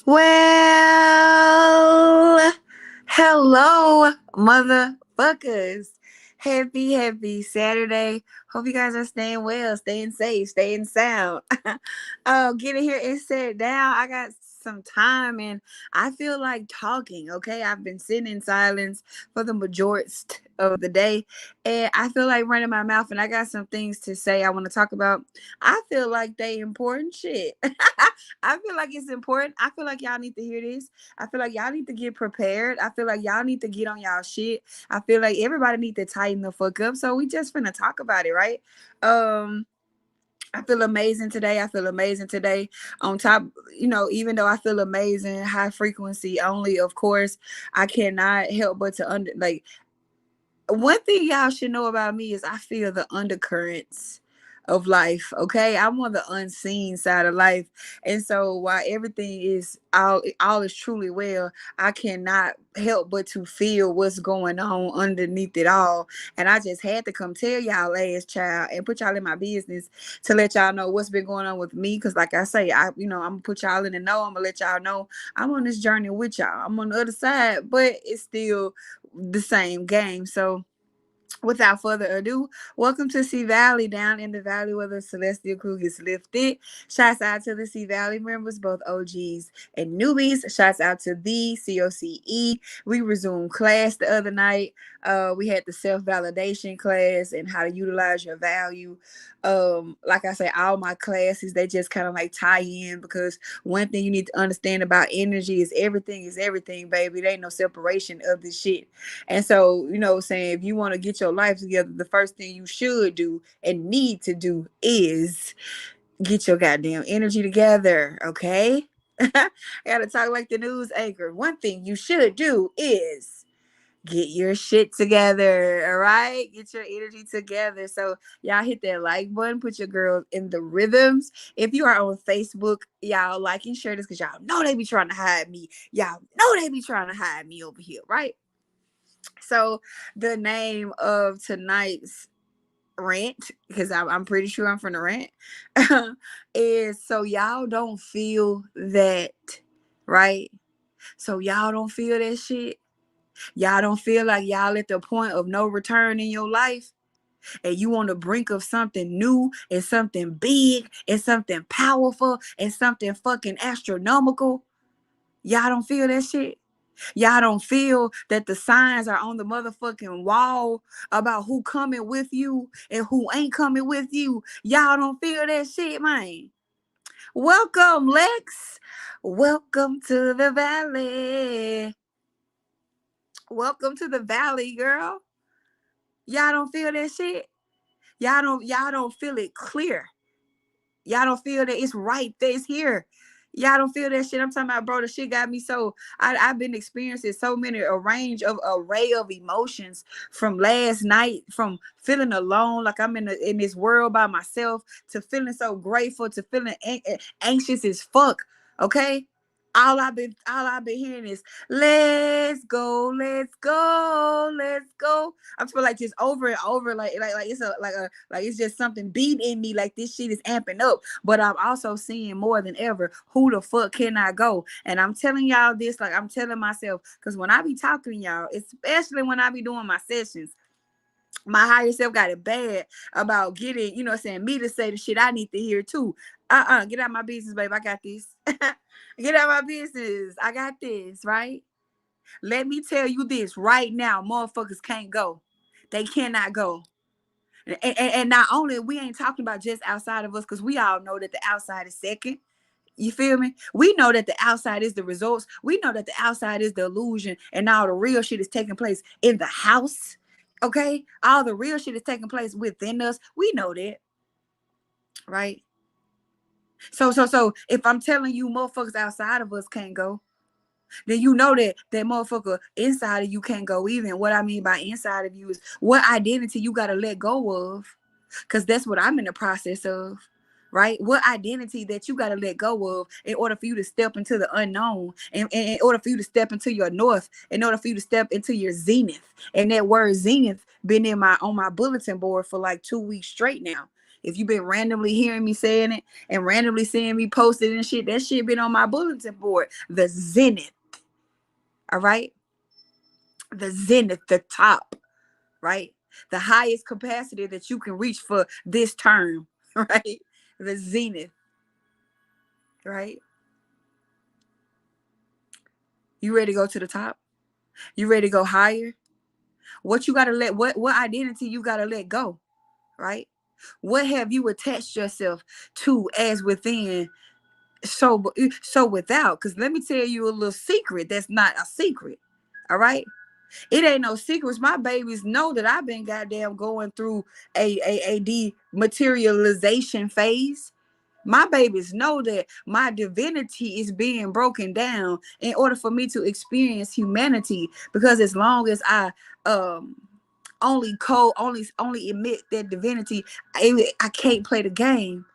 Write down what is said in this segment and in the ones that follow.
Well, hello, motherfuckers. Happy Saturday. Hope you guys are staying well, staying safe, staying sound. Get in here and sit down. I got some time and I feel like talking, okay? I've been sitting in silence for the majority of the day and I feel like running my mouth and I got some things to say I want to talk about. I feel like they important shit. I feel like it's important. I feel like y'all need to hear this. I feel like y'all need to get prepared. I feel like y'all need to get on y'all shit. I feel like everybody need to tighten the fuck up. So we just finna talk about it, right? Um, I feel amazing today. I feel amazing today. On top, even though I feel amazing, high frequency only, of course, I cannot help but to one thing y'all should know about me is I feel the undercurrents of life. Okay, I'm on the unseen side of life, and so while everything is all is truly well, I cannot help but to feel what's going on underneath it all. And I just had to come tell y'all last child and put y'all in my business to let y'all know what's been going on with me. Cause like I say, I'm gonna put y'all in the know. I'm gonna let y'all know I'm on this journey with y'all. I'm on the other side, but it's still the same game. So without further ado, welcome to Sea Valley, down in the valley where the celestial crew gets lifted. Shouts out to the Sea Valley members, both OGs and newbies. Shouts out to the COCE. We resumed class the other night. We had the self-validation class and how to utilize your value. Like I say, all my classes, they just kind of like tie in, because one thing you need to understand about energy is everything, baby. There ain't no separation of this shit. And so, saying, if you want to get your life together, the first thing you should do and need to do is get your goddamn energy together, okay? I gotta talk like the news anchor. One thing you should do is get your shit together, all right? Get your energy together. So y'all hit that like button, put your girls in the rhythms. If you are on Facebook, y'all like and share this, because y'all know they be trying to hide me. Y'all know they be trying to hide me over here, right? So the name of tonight's rant, because I'm pretty sure I'm from the rant, is so y'all don't feel that, right? So y'all don't feel that shit. Y'all don't feel like y'all at the point of no return in your life, and you on the brink of something new and something big and something powerful and something fucking astronomical. Y'all don't feel that shit. Y'all don't feel that the signs are on the motherfucking wall about who coming with you and who ain't coming with you. Y'all don't feel that shit, man. Welcome, Lex. Welcome to the valley. Welcome to the valley, girl. Y'all don't feel that shit. Y'all don't feel it clear. Y'all don't feel that it's right there, it's here. Y'all don't feel that shit. I'm talking about, bro, the shit got me so I've been experiencing so many a range of array of emotions from last night, from feeling alone, like I'm in this world by myself, to feeling so grateful, to feeling anxious as fuck. Okay. All I've been hearing is let's go, let's go, let's go. I feel like just over and over, like it's like it's just something beat in me, like this shit is amping up. But I'm also seeing more than ever, who the fuck can I go? And I'm telling y'all this, like I'm telling myself, because when I be talking to y'all, especially when I be doing my sessions, my higher self got it bad about getting, saying me to say the shit I need to hear too. Get out my business, babe. I got this. Get out my business. I got this, right? Let me tell you this right now, motherfuckers can't go. They cannot go. And not only, we ain't talking about just outside of us, because we all know that the outside is second. You feel me? We know that the outside is the results. We know that the outside is the illusion, and all the real shit is taking place in the house. Okay? All the real shit is taking place within us. We know that, right? So if I'm telling you motherfuckers outside of us can't go, then you know that motherfucker inside of you can't go either. And what I mean by inside of you is what identity you gotta let go of. Cause that's what I'm in the process of. Right? What identity that you gotta let go of in order for you to step into the unknown, and in order for you to step into your north, in order for you to step into your zenith. And that word zenith been in my on my bulletin board for like 2 weeks straight now. If you've been randomly hearing me saying it and randomly seeing me posted and shit, that shit been on my bulletin board. The zenith. All right. The zenith, the top, right? The highest capacity that you can reach for this term, right? The zenith, right? You ready to go to the top? You ready to go higher? What you gotta what identity you gotta let go, right? What have you attached yourself to as within, so without? Because let me tell you a little secret that's not a secret. All right. It ain't no secrets. My babies know that I've been goddamn going through a dematerialization phase. My babies know that my divinity is being broken down in order for me to experience humanity. Because as long as I only emit that divinity, I can't play the game.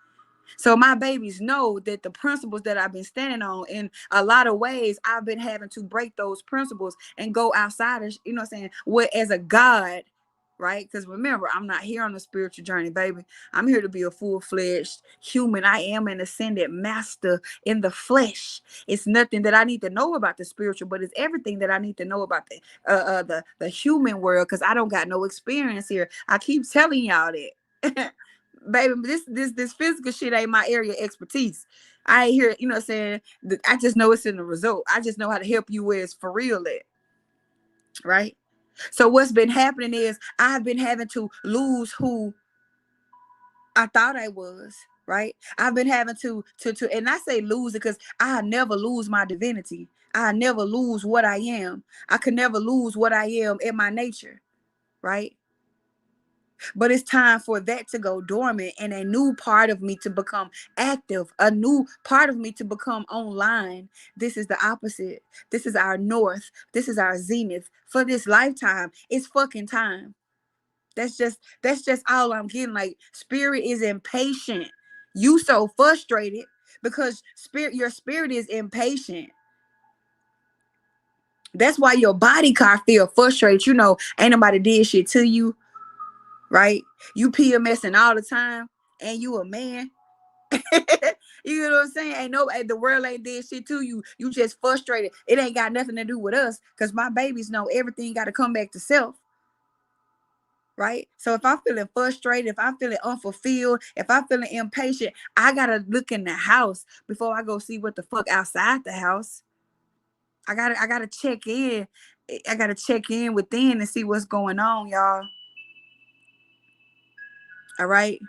So my babies know that the principles that I've been standing on, in a lot of ways, I've been having to break those principles and go outside of, you know what I'm saying, what as a God, right? Because remember, I'm not here on a spiritual journey, baby. I'm here to be a full-fledged human. I am an ascended master in the flesh. It's nothing that I need to know about the spiritual, but it's everything that I need to know about the human world, because I don't got no experience here. I keep telling y'all that. Baby, this physical shit ain't my area of expertise. I ain't here, you know what I'm saying? I just know it's in the result. I just know how to help you where it's for real at. Right? So what's been happening is I've been having to lose who I thought I was, right? I've been having to and I say lose it because I never lose my divinity. I never lose what I am. I could never lose what I am in my nature, right? But it's time for that to go dormant and a new part of me to become active, a new part of me to become online. This is the opposite. This is our north. This is our zenith for this lifetime. It's fucking time. That's just all I'm getting. Like, spirit is impatient. You so frustrated because your spirit is impatient. That's why your body car feel frustrated. You know, ain't nobody did shit to you, right? You PMSing all the time and you a man. You know what I'm saying? The world ain't did shit to you. You just frustrated. It ain't got nothing to do with us, because my babies know everything got to come back to self. Right? So if I'm feeling frustrated, if I'm feeling unfulfilled, if I'm feeling impatient, I gotta look in the house before I go see what the fuck outside the house. I gotta check in. I gotta check in within and see what's going on, y'all. All right.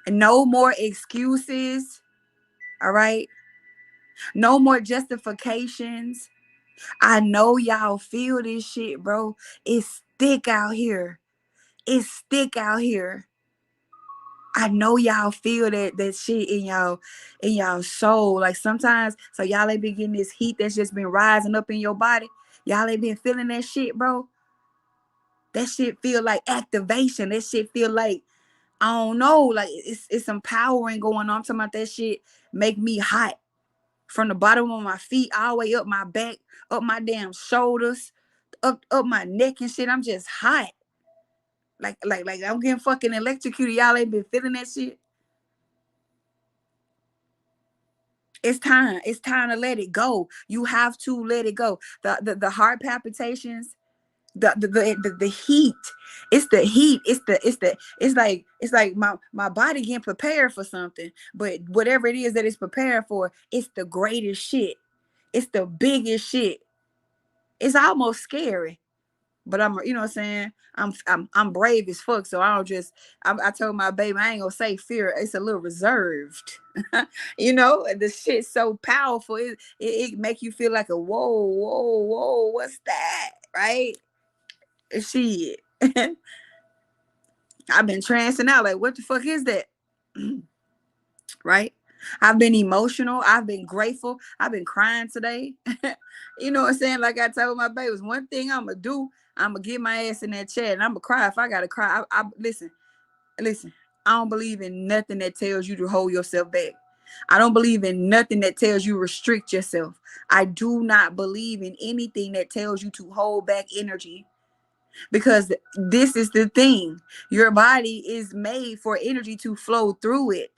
And no more excuses. All right. No more justifications. I know y'all feel this shit, bro. It's thick out here. It's thick out here. I know y'all feel that shit in y'all soul. Like sometimes, so y'all ain't been getting this heat that's just been rising up in your body. Y'all ain't been feeling that shit, bro. That shit feel like activation. That shit feel like, I don't know, like it's empowering going on. I'm talking about that shit make me hot from the bottom of my feet all the way up my back, up my damn shoulders, up my neck and shit. I'm just hot. Like I'm getting fucking electrocuted. Y'all ain't been feeling that shit. It's time. It's time to let it go. You have to let it go. The heart palpitations, the heat. It's the heat. It's like my body getting prepared for something. But whatever it is that it's prepared for, it's the greatest shit. It's the biggest shit. It's almost scary. But I'm, you know what I'm saying? I'm brave as fuck. So I don't just, I told my baby, I ain't gonna say fear. It's a little reserved. You know, the shit's so powerful. It make you feel like a whoa, what's that? Right? Shit. I've been trancing out. Like, what the fuck is that? Right? I've been emotional. I've been grateful. I've been crying today. You know what I'm saying? Like I told my babies, one thing I'm gonna do, I'm gonna get my ass in that chair and I'm gonna cry if I gotta cry. I listen. I don't believe in nothing that tells you to hold yourself back. I don't believe in nothing that tells you restrict yourself. I do not believe in anything that tells you to hold back energy. Because this is the thing. Your body is made for energy to flow through it.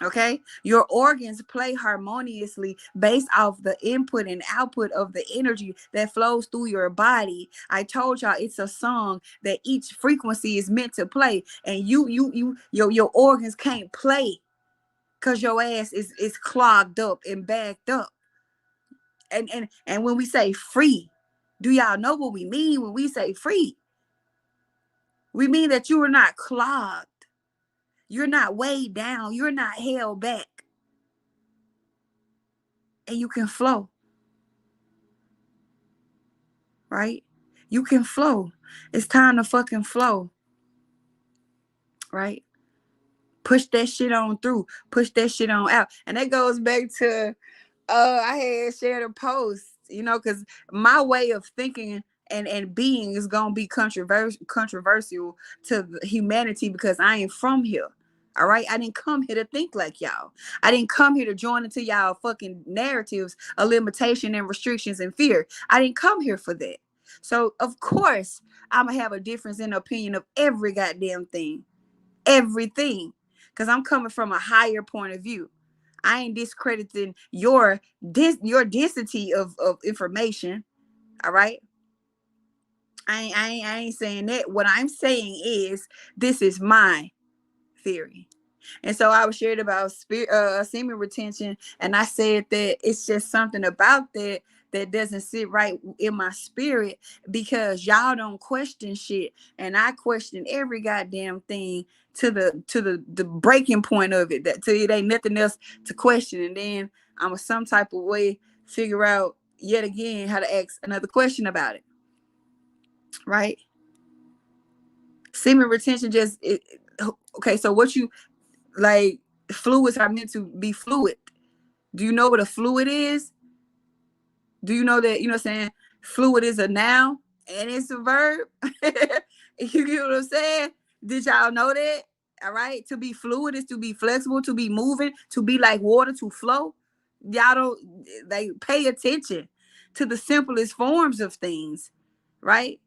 Okay, your organs play harmoniously based off the input and output of the energy that flows through your body. I told y'all it's a song that each frequency is meant to play, and your organs can't play because your ass is clogged up and backed up. And when we say free, do y'all know what we mean when we say free? We mean that you are not clogged, you're not weighed down, you're not held back, and you can flow. Right? You can flow. It's time to fucking flow. Right? Push that shit on through. Push that shit on out. And that goes back to I had shared a post, because my way of thinking and being is gonna be controversial to humanity because I ain't from here. All right, I didn't come here to think like y'all. I didn't come here to join into y'all fucking narratives of limitation and restrictions and fear. I didn't come here for that. So of course I'm gonna have a difference in opinion of every goddamn thing, everything, because I'm coming from a higher point of view. I ain't discrediting your density of information. All right. I ain't saying that. What I'm saying is this is my theory. And so I was shared about semen retention, and I said that it's just something about that doesn't sit right in my spirit because y'all don't question shit, and I question every goddamn thing to the breaking point of it, that till it ain't nothing else to question, and then I'm some type of way figure out yet again how to ask another question about it. Right? Semen retention okay, so what you like, fluids are meant to be fluid. Do you know what a fluid is? Do you know that, what I'm saying? Fluid is a noun and it's a verb. You get what I'm saying? Did y'all know that? All right. To be fluid is to be flexible, to be moving, to be like water, to flow. Y'all don't pay attention to the simplest forms of things, right?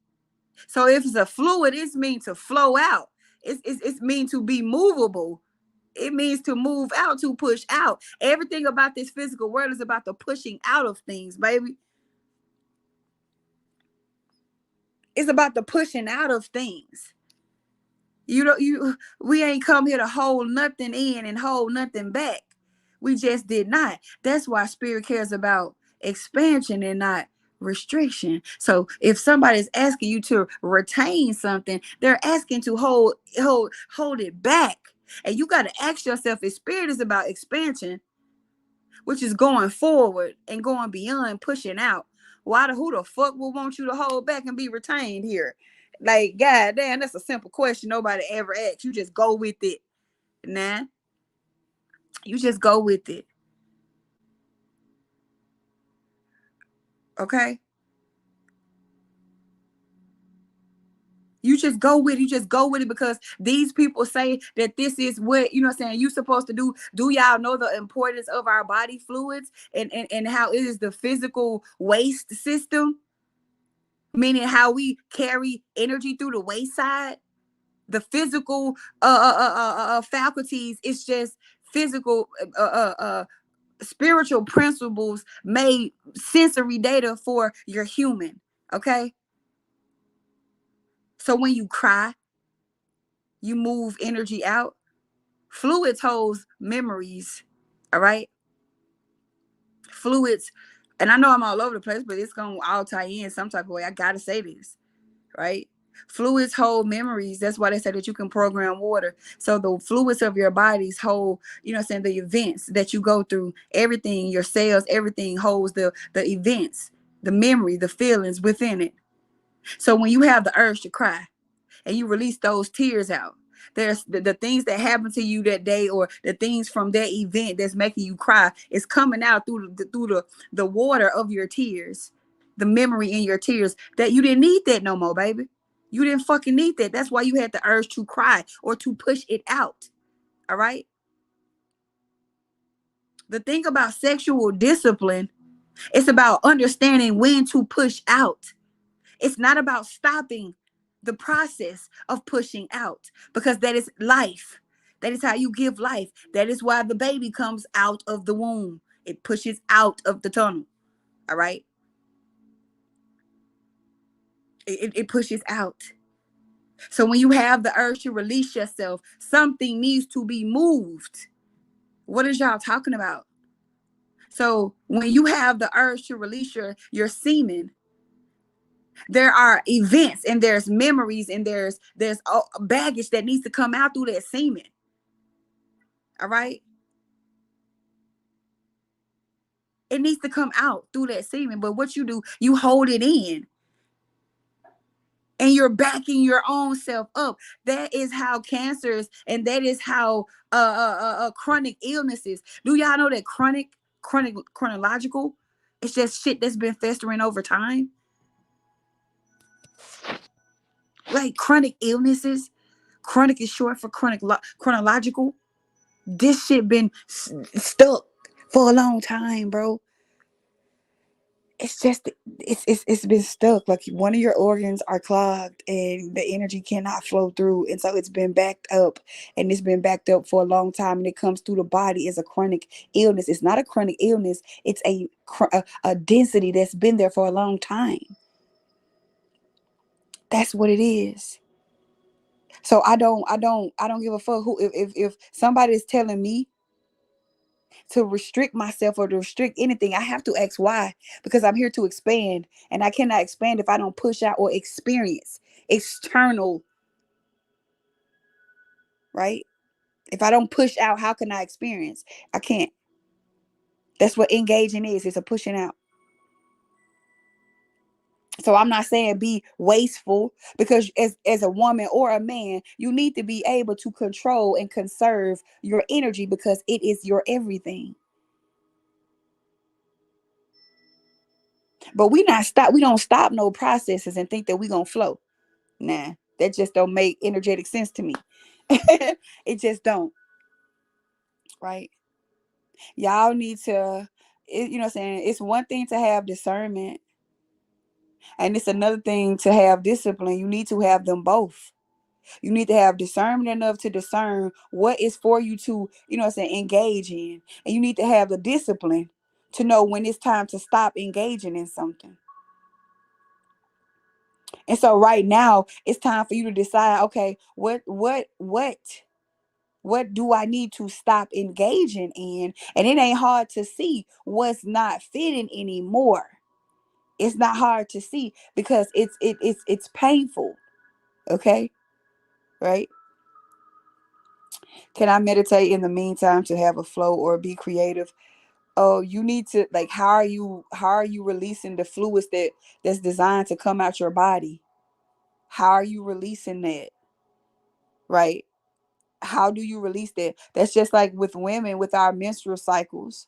So if it's a fluid, it's mean to flow out. It's mean to be movable. It means to move out, to push out. Everything about this physical world is about the pushing out of things, baby. It's about the pushing out of things. We ain't come here to hold nothing in and hold nothing back. We just did not. That's why spirit cares about expansion and not restriction. So if somebody's asking you to retain something, they're asking to hold it back. And you got to ask yourself, if spirit is about expansion, which is going forward and going beyond, pushing out, who the fuck will want you to hold back and be retained here? Like, god damn, that's a simple question nobody ever asks. You just go with it. Nah. You just go with it. Okay? You just go with it. You just go with it because these people say that this is what, you're supposed to do. Do y'all know the importance of our body fluids and how it is the physical waste system? Meaning how we carry energy through the waist side. The physical faculties, it's just physical spiritual principles made sensory data for your human. Okay, so when you cry, you move energy out. Fluids holds memories. All right, fluids, and I know I'm all over the place, but it's gonna all tie in some type of way. I gotta say this, right? Fluids hold memories. That's why they say that you can program water. So the fluids of your bodies hold, the events that you go through, everything, your cells, everything holds the events, the memory, the feelings within it. So when you have the urge to cry and you release those tears out, there's the things that happened to you that day, or the things from that event that's making you cry, is coming out through the water of your tears, the memory in your tears, that you didn't need that no more, baby. You didn't fucking need that. That's why you had the urge to cry or to push it out. All right. The thing about sexual discipline, it's about understanding when to push out. It's not about stopping the process of pushing out, because that is life. That is how you give life. That is why the baby comes out of the womb. It pushes out of the tunnel. All right. It pushes out. So when you have the urge to release yourself, something needs to be moved. What is y'all talking about? So when you have the urge to release your semen, there are events and there's memories and there's baggage that needs to come out through that semen. All right. It needs to come out through that semen. But what you do, you hold it in and you're backing your own self up. That is how cancers and that is how chronic illnesses. Do y'all know that chronological, it's just shit that's been festering over time? Like chronic illnesses. Chronic is short for chronological. This shit been stuck for a long time, bro. It's just it's been stuck. Like one of your organs are clogged and the energy cannot flow through, and so it's been backed up, and it's been backed up for a long time, and it comes through the body as a chronic illness. It's not a chronic illness. It's a density that's been there for a long time. That's what it is. So I don't give a fuck who, if somebody is telling me to restrict myself or to restrict anything, I have to ask why, because I'm here to expand, and I cannot expand if I don't push out or experience external, right? If I don't push out, how can I experience? I can't. That's what engaging is. It's a pushing out. So I'm not saying be wasteful, because as a woman or a man, you need to be able to control and conserve your energy, because it is your everything. But we don't stop no processes and think that we gonna flow. Nah, that just don't make energetic sense to me. It just don't, right? Y'all need to, you know what I'm saying? It's one thing to have discernment, and it's another thing to have discipline. You need to have them both. You need to have discernment enough to discern what is for you to, you know what I'm saying, engage in. And you need to have the discipline to know when it's time to stop engaging in something. And so right now, it's time for you to decide, okay, what do I need to stop engaging in? And it ain't hard to see what's not fitting anymore. It's not hard to see, because it's painful. Okay? Right? Can I meditate in the meantime to have a flow or be creative? Oh, you need to, like, how are you releasing the fluids that's designed to come out your body? How are you releasing that? Right? How do you release that? That's just like with women with our menstrual cycles,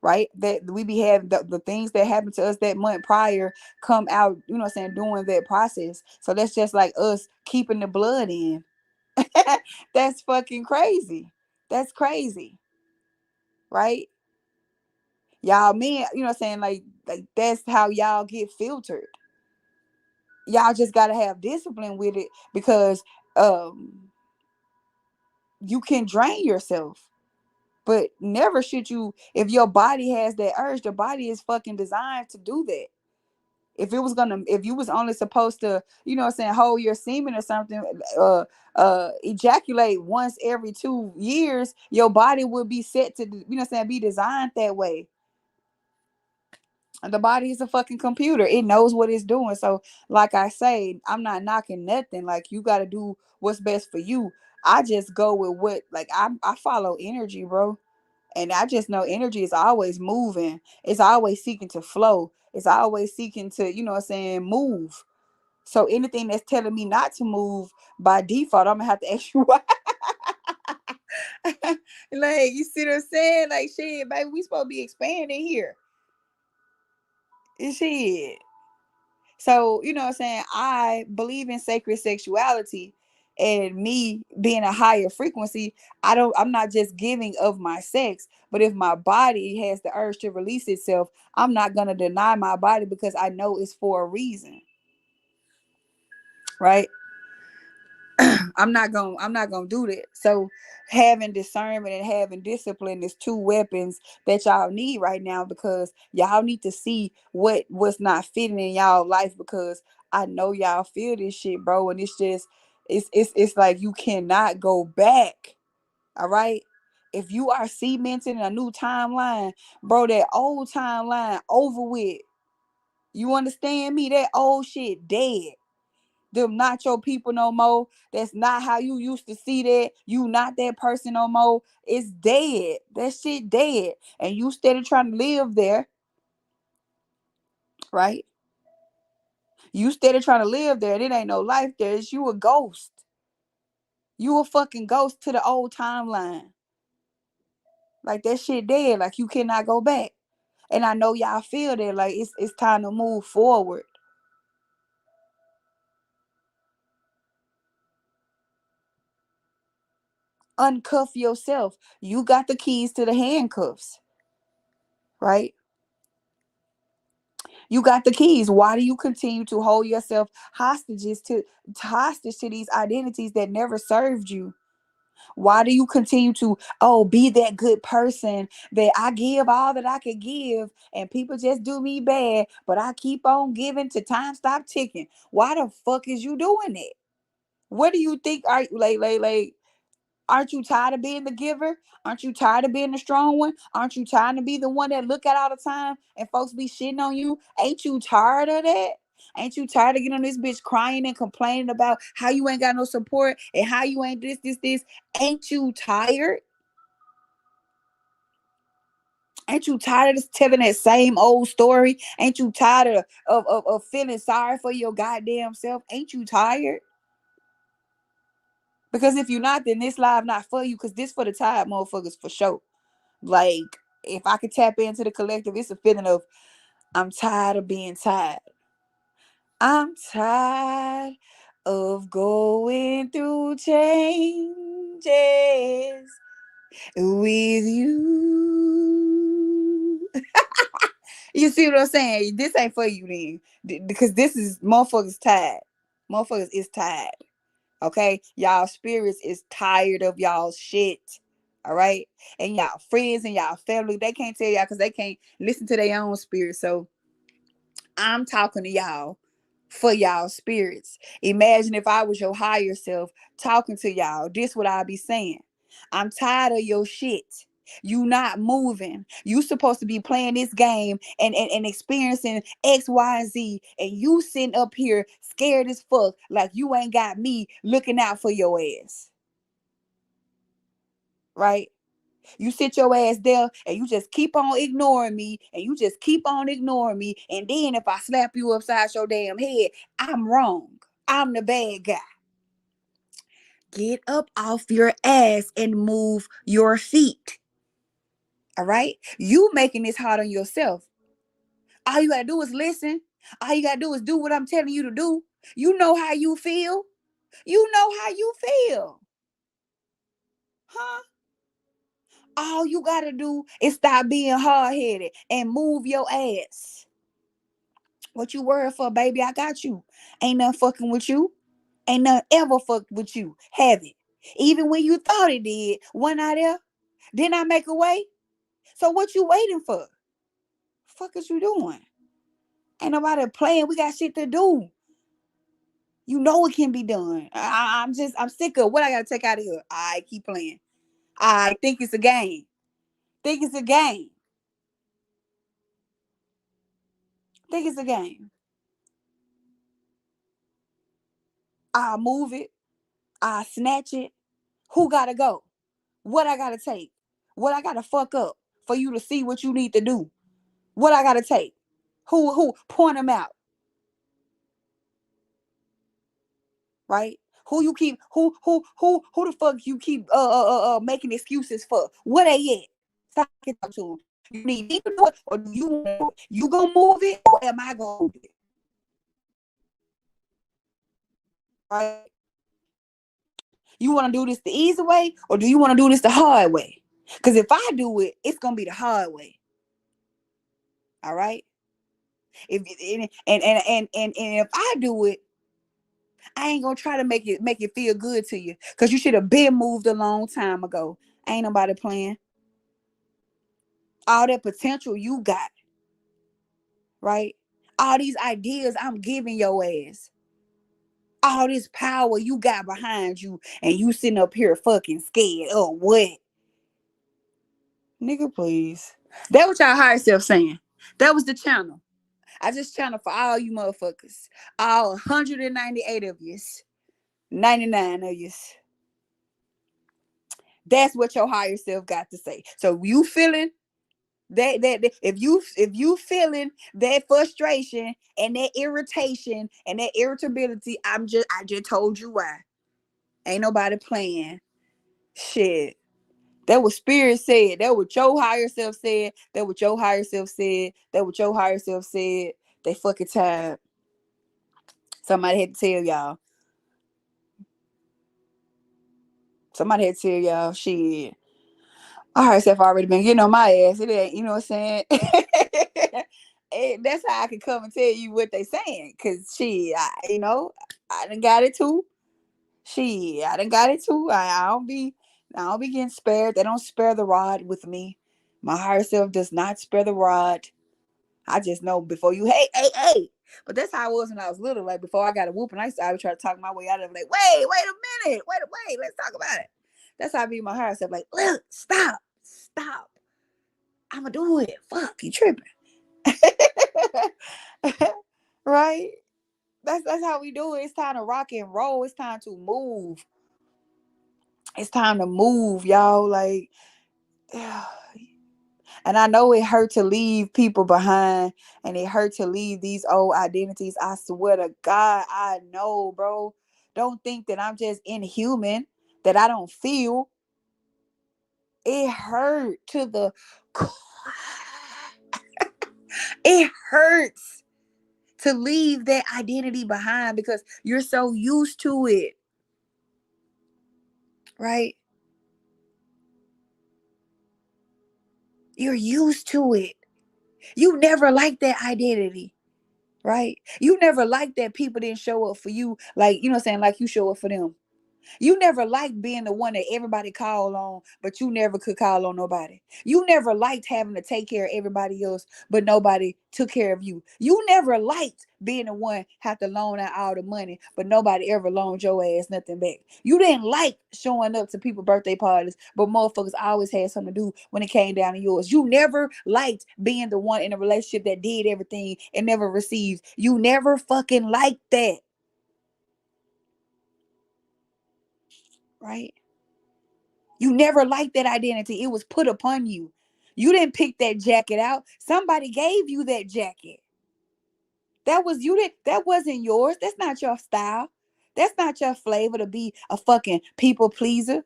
right? That we be having the things that happened to us that month prior come out, you know what I'm saying, during that process. So that's just like us keeping the blood in. That's fucking crazy. That's crazy, right? Y'all men, you know what I'm saying, like that's how y'all get filtered. Y'all just gotta have discipline with it, because you can drain yourself. But never should you, if your body has that urge, the body is fucking designed to do that. If you was only supposed to, you know what I'm saying, hold your semen or something, ejaculate once every 2 years, your body would be set to, you know what I'm saying, be designed that way. And the body is a fucking computer. It knows what it's doing. So, like I say, I'm not knocking nothing. Like, you got to do what's best for you. I just go with what, like, I follow energy, bro. And I just know energy is always moving. It's always seeking to flow. It's always seeking to, you know what I'm saying, move. So anything that's telling me not to move, by default, I'm gonna have to ask you why. Like, you see what I'm saying? Like, shit, baby, we supposed to be expanding here. Shit. So, you know what I'm saying? I believe in sacred sexuality, and me being a higher frequency, I'm not just giving of my sex, but if my body has the urge to release itself, I'm not going to deny my body, because I know it's for a reason. right? I'm not gonna do that. So having discernment and having discipline is two weapons that y'all need right now, because y'all need to see what's not fitting in y'all life, because I know y'all feel this shit, bro, and it's just it's like you cannot go back. All right. If you are cementing a new timeline, bro, that old timeline over with. You understand me? That old shit dead. Them not your people no more. That's not how you used to see that. You not that person no more. It's dead. That shit dead. And you steady trying to live there, right? You steady trying to live there. It ain't no life there. It's you a ghost. You a fucking ghost to the old timeline. Like that shit dead. Like you cannot go back. And I know y'all feel that. Like it's time to move forward. Uncuff yourself. You got the keys to the handcuffs, right? You got the keys. Why do you continue to hold yourself hostage to these identities that never served you? Why do you continue to be that good person that I give all that I could give and people just do me bad, but I keep on giving to time stop ticking? Why the fuck is you doing it? What do you think? Are like aren't you tired of being the giver? Aren't you tired of being the strong one? Aren't you tired to be the one that look at all the time and folks be shitting on you? Ain't you tired of that? Ain't you tired of getting on this bitch crying and complaining about how you ain't got no support and how you ain't this? Ain't you tired? Ain't you tired of telling that same old story? Ain't you tired of feeling sorry for your goddamn self? Ain't you tired? Because if you're not, then this live not for you, because this for the tired motherfuckers for sure. Like, if I could tap into the collective, it's a feeling of I'm tired of being tired. I'm tired of going through changes with you. You see what I'm saying? This ain't for you then. Because this is motherfuckers tired. Motherfuckers is tired. Okay? Y'all spirits is tired of y'all shit. All right? And y'all friends and y'all family, they can't tell y'all because they can't listen to their own spirit. So I'm talking to y'all for y'all spirits. Imagine if I was your higher self talking to y'all. This what I'll be saying. I'm tired of your shit. You not moving. You supposed to be playing this game and experiencing X, Y, and Z. And you sitting up here scared as fuck like you ain't got me looking out for your ass. Right? You sit your ass there and you just keep on ignoring me and you just keep on ignoring me. And then if I slap you upside your damn head, I'm wrong. I'm the bad guy. Get up off your ass and move your feet. All right? You making this hard on yourself. All you gotta do is listen. All you gotta do is do what I'm telling you to do. You know how you feel. You know how you feel. Huh? All you gotta do is stop being hard-headed and move your ass. What you worried for, baby? I got you. Ain't nothing fucking with you. Ain't nothing ever fucked with you. Have it. Even when you thought it did, wasn't I there? Didn't I make a way? So what you waiting for? Fuck is you doing? Ain't nobody playing. We got shit to do. You know it can be done. I'm sick of what I gotta take out of here. I keep playing. I think it's a game. Think it's a game. Think it's a game. I move it. I snatch it. Who gotta go? What I gotta take? What I gotta fuck up for you to see what you need to do? What I gotta take? Who point them out, right? Who you keep who the fuck you keep making excuses for? What they at? Stop talking to them. You need me to do it, or do you gonna move it, or am I gonna move it? Right? You want to do this the easy way, or do you want to do this the hard way? Because if I do it, it's gonna be the hard way. All right. If and if I do it, I ain't gonna try to make it feel good to you, because you should have been moved a long time ago. Ain't nobody playing. All that potential you got, right? All these ideas I'm giving your ass. All this power you got behind you, and you sitting up here fucking scared. Oh, what? Nigga, please. That what y'all higher self saying. That was the channel. I just channel for all you motherfuckers. All 198 of you. 99 of you. That's what your higher self got to say. So you feeling that if you feeling that frustration and that irritation and that irritability, I just told you why. Ain't nobody playing. Shit. That what spirit said. That what your higher self said. That what your higher self said. That what your higher self said. They fucking tired. Somebody had to tell y'all. Somebody had to tell y'all. Shit. Our higher self already been getting on my ass. It ain't, you know what I'm saying? That's how I can come and tell you what they saying. Cause shit, I done got it too. Shit, I done got it too. I don't be getting spared. They don't spare the rod with me. My higher self does not spare the rod. I just know before you, hey. But that's how I was when I was little. Like before I got a whooping, I would try to talk my way out of it. Like, wait a minute, wait, let's talk about it. That's how I be my higher self. Like, look, stop. I'ma do it. Fuck, you tripping. Right? That's how we do it. It's time to rock and roll. It's time to move. It's time to move, y'all. Like, and I know it hurt to leave people behind, and it hurt to leave these old identities. I swear to God, I know, bro. Don't think that I'm just inhuman, that I don't feel. It hurt to the it hurts to leave that identity behind because you're so used to it. Right? You're used to it. You never liked that identity. Right? You never liked that people didn't show up for you, like, you know what I'm saying, like you show up for them. You never liked being the one that everybody called on, but you never could call on nobody. You never liked having to take care of everybody else, but nobody took care of you. You never liked being the one have to loan out all the money, but nobody ever loaned your ass nothing back. You didn't like showing up to people's birthday parties, but motherfuckers always had something to do when it came down to yours. You never liked being the one in a relationship that did everything and never received. You never fucking liked that. Right? You never liked that identity. It was put upon you. You didn't pick that jacket out. Somebody gave you that jacket. That wasn't yours. That's not your style. That's not your flavor to be a fucking people pleaser.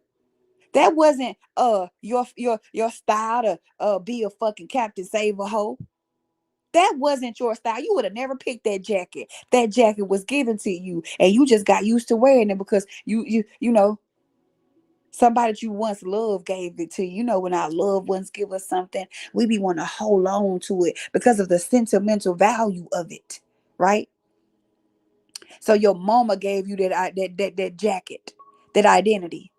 That wasn't your style to be a fucking Captain Save a hoe. That wasn't your style. You would have never picked that jacket. That jacket was given to you, and you just got used to wearing it because you know somebody that you once loved gave it to you. You know, when our loved ones give us something, we be want to hold on to it because of the sentimental value of it, right? So your mama gave you that jacket, that identity.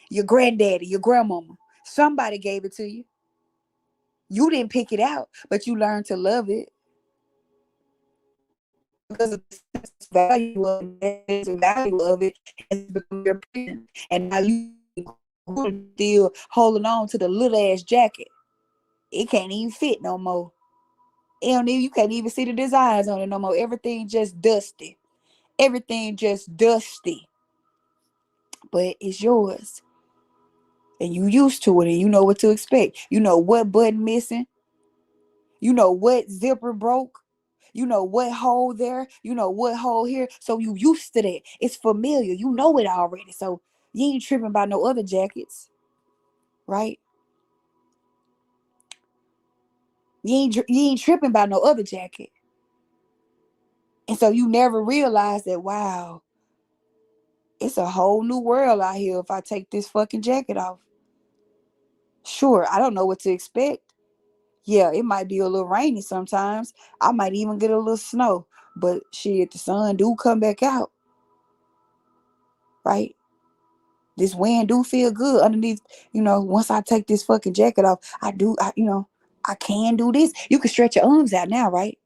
Your granddaddy, your grandmama, somebody gave it to you. You didn't pick it out, but you learned to love it because of the value of it has become your person. And now you still holding on to the little ass jacket. It can't even fit no more. You can't even see the designs on it no more. Everything just dusty. Everything just dusty. But it's yours. And you used to it and you know what to expect. You know what button missing. You know what zipper broke. You know what hole there. You know what hole here. So you used to that. It's familiar. You know it already. So you ain't tripping about no other jackets. Right? You ain't tripping about no other jacket. And so you never realize that, wow, it's a whole new world out here if I take this fucking jacket off. Sure, I don't know what to expect. Yeah, it might be a little rainy sometimes. I might even get a little snow. But shit, the sun do come back out. right? This wind do feel good underneath, once I take this fucking jacket off, I can do this. You can stretch your arms out now, right?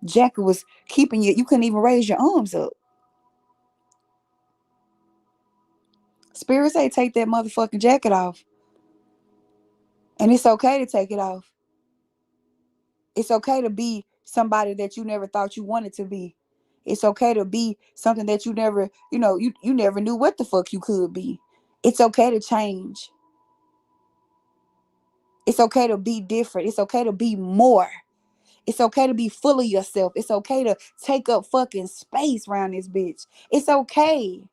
Jacket was keeping you couldn't even raise your arms up. Spirit say take that motherfucking jacket off. And it's okay to take it off. It's okay to be somebody that you never thought you wanted to be. It's okay to be something that you never, you never knew what the fuck you could be. It's okay to change. It's okay to be different. It's okay to be more. It's okay to be full of yourself. It's okay to take up fucking space around this bitch. It's okay.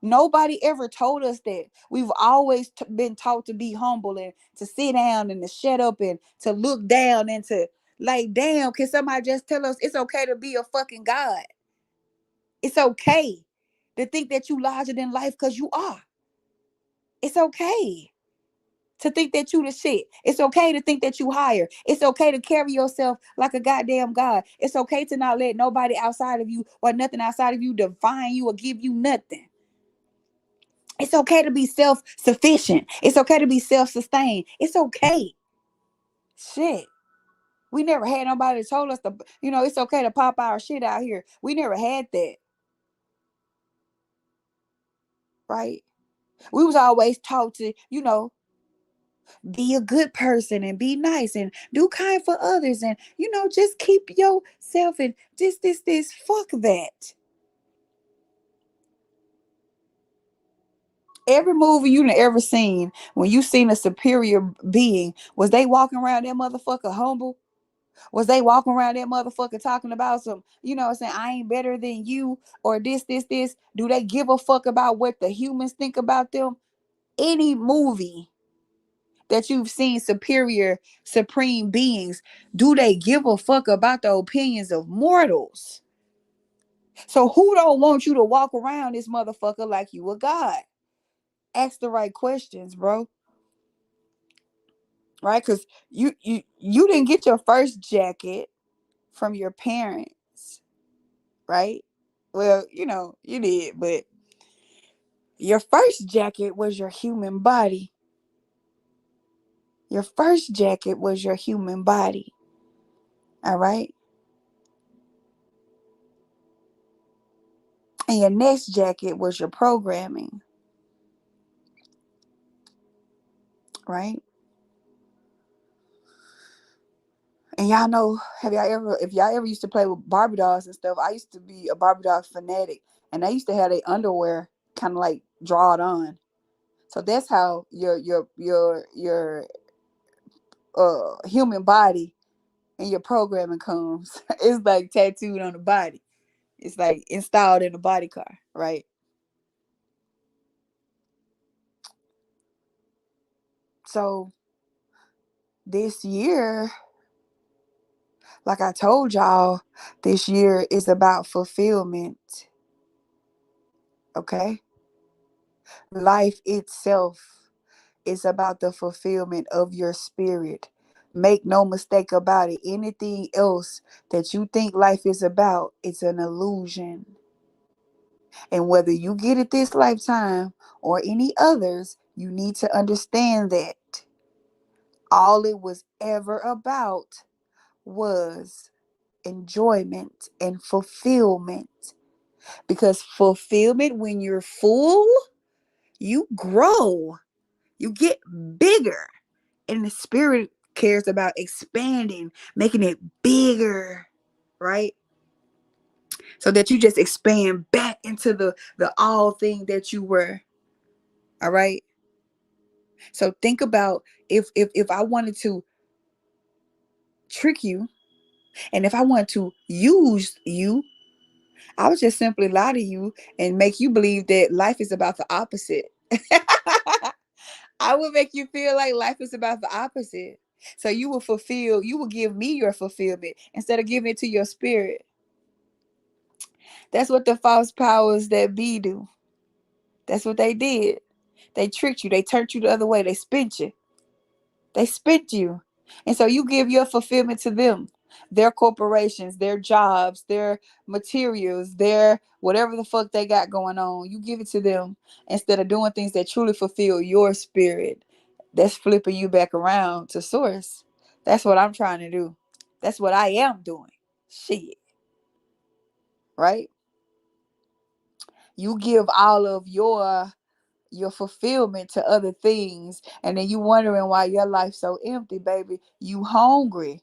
Nobody ever told us that. We've always been taught to be humble and to sit down and to shut up and to look down and to like, damn, can somebody just tell us it's okay to be a fucking God? It's okay to think that you larger than life because you are. It's okay to think that you the shit. It's okay to think that you higher. It's okay to carry yourself like a goddamn God. It's okay to not let nobody outside of you or nothing outside of you define you or give you nothing. It's okay to be self-sufficient. It's okay to be self-sustained. It's okay. Shit. We never had nobody that told us to, it's okay to pop our shit out here. We never had that. Right? We was always taught to, be a good person and be nice and do kind for others and, just keep yourself and this. Fuck that. Every movie you ever seen, when you seen a superior being, was they walking around that motherfucker humble? Was they walking around that motherfucker talking about some, saying, I ain't better than you or this? Do they give a fuck about what the humans think about them? Any movie that you've seen superior, supreme beings, do they give a fuck about the opinions of mortals? So who don't want you to walk around this motherfucker like you a god? Ask the right questions, bro. Right? Because you didn't get your first jacket from your parents, right? Well, you did, but your first jacket was your human body. Your first jacket was your human body. All right? And your next jacket was your programming. Right? And y'all know, if y'all ever used to play with Barbie dolls and stuff, I used to be a Barbie doll fanatic. And they used to have their underwear kind of like drawn on. So that's how your human body and your programming comes. It's like tattooed on the body. It's like installed in the body car, right? So this year, like I told y'all, this year is about fulfillment. Okay? Life itself is about the fulfillment of your spirit. Make no mistake about it. Anything else that you think life is about, it's an illusion. And whether you get it this lifetime or any others, you need to understand that all it was ever about was enjoyment and fulfillment. Because fulfillment, when you're full, you grow, you get bigger. And the spirit cares about expanding, making it bigger, right? So that you just expand back into the all thing that you were. All right. So think about if I wanted to trick you and if I wanted to use you, I would just simply lie to you and make you believe that life is about the opposite. I would make you feel like life is about the opposite. So you will give me your fulfillment instead of giving it to your spirit. That's what the false powers that be do. That's what they did. They tricked you. They turned you the other way. They spent you. They spent you. And so you give your fulfillment to them. Their corporations, their jobs, their materials, their whatever the fuck they got going on. You give it to them instead of doing things that truly fulfill your spirit. That's flipping you back around to source. That's what I'm trying to do. That's what I am doing. Shit. Right? You give all of your fulfillment to other things, and then you wondering why your life's so empty, baby. You hungry.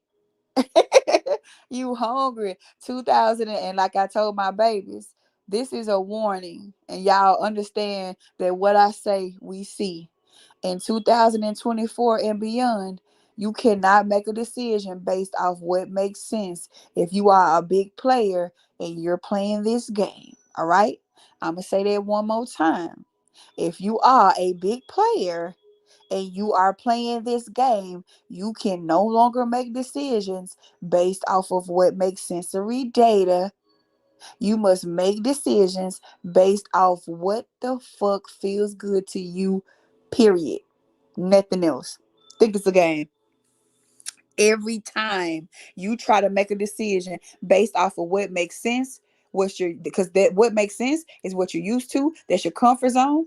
You hungry. 2000 and like I told my babies, this is a warning, and y'all understand that what I say we see. In 2024 and beyond, you cannot make a decision based off what makes sense if you are a big player and you're playing this game. All right, I'm gonna say that one more time. If you are a big player and you are playing this game, you can no longer make decisions based off of what makes sensory data. You must make decisions based off what the fuck feels good to you, period. Nothing else. Think it's a game. Every time you try to make a decision based off of what makes sense, because that what makes sense is what you're used to, that's your comfort zone.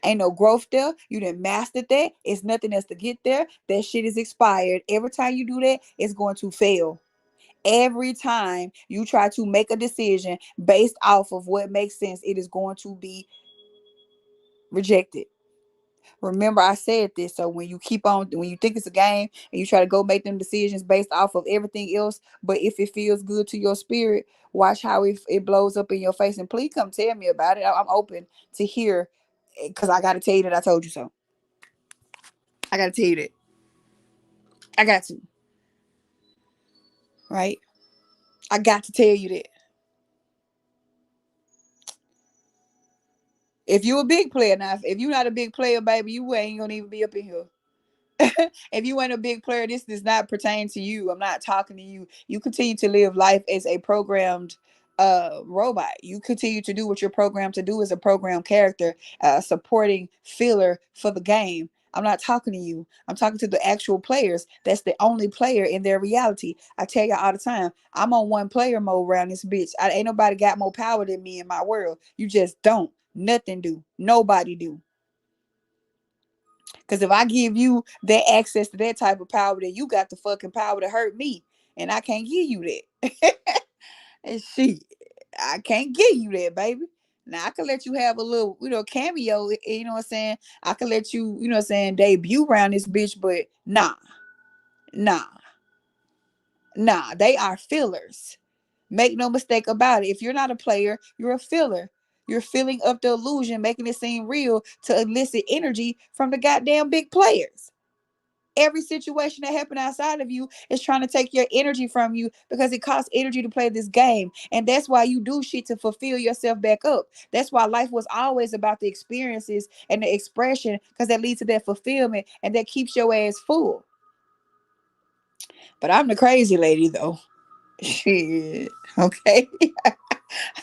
Ain't no growth there. You didn't master that. It's nothing else to get there. That shit is expired. Every time you do that, it's going to fail. Every time you try to make a decision based off of what makes sense, it is going to be rejected. Remember, I said this. So when you keep on, when you think it's a game and you try to go make them decisions based off of everything else, but if it feels good to your spirit, watch how it blows up in your face. And please come tell me about it. I'm open to hear, because I got to tell you that I told you so. I got to tell you that. I got to. Right? I got to tell you that. If you a big player now, if you're not a big player, baby, you ain't gonna even be up in here. If you ain't a big player, this does not pertain to you. I'm not talking to you. You continue to live life as a programmed robot. You continue to do what you're programmed to do as a programmed character, supporting filler for the game. I'm not talking to you. I'm talking to the actual players. That's the only player in their reality. I tell y'all all the time, I'm on one player mode around this bitch. Ain't nobody got more power than me in my world. You just don't. Nothing do. Nobody do. Because if I give you that access to that type of power, then you got the fucking power to hurt me. And I can't give you that. And shit, I can't give you that, baby. Now I can let you have a little, cameo, you know what I'm saying? I can let you, you know what I'm saying, debut around this bitch, but nah, they are fillers. Make no mistake about it. If you're not a player, you're a filler. You're filling up the illusion, making it seem real to elicit energy from the goddamn big players. Every situation that happened outside of you is trying to take your energy from you because it costs energy to play this game. And that's why you do shit to fulfill yourself back up. That's why life was always about the experiences and the expression, because that leads to that fulfillment and that keeps your ass full. But I'm the crazy lady though. Shit. Okay.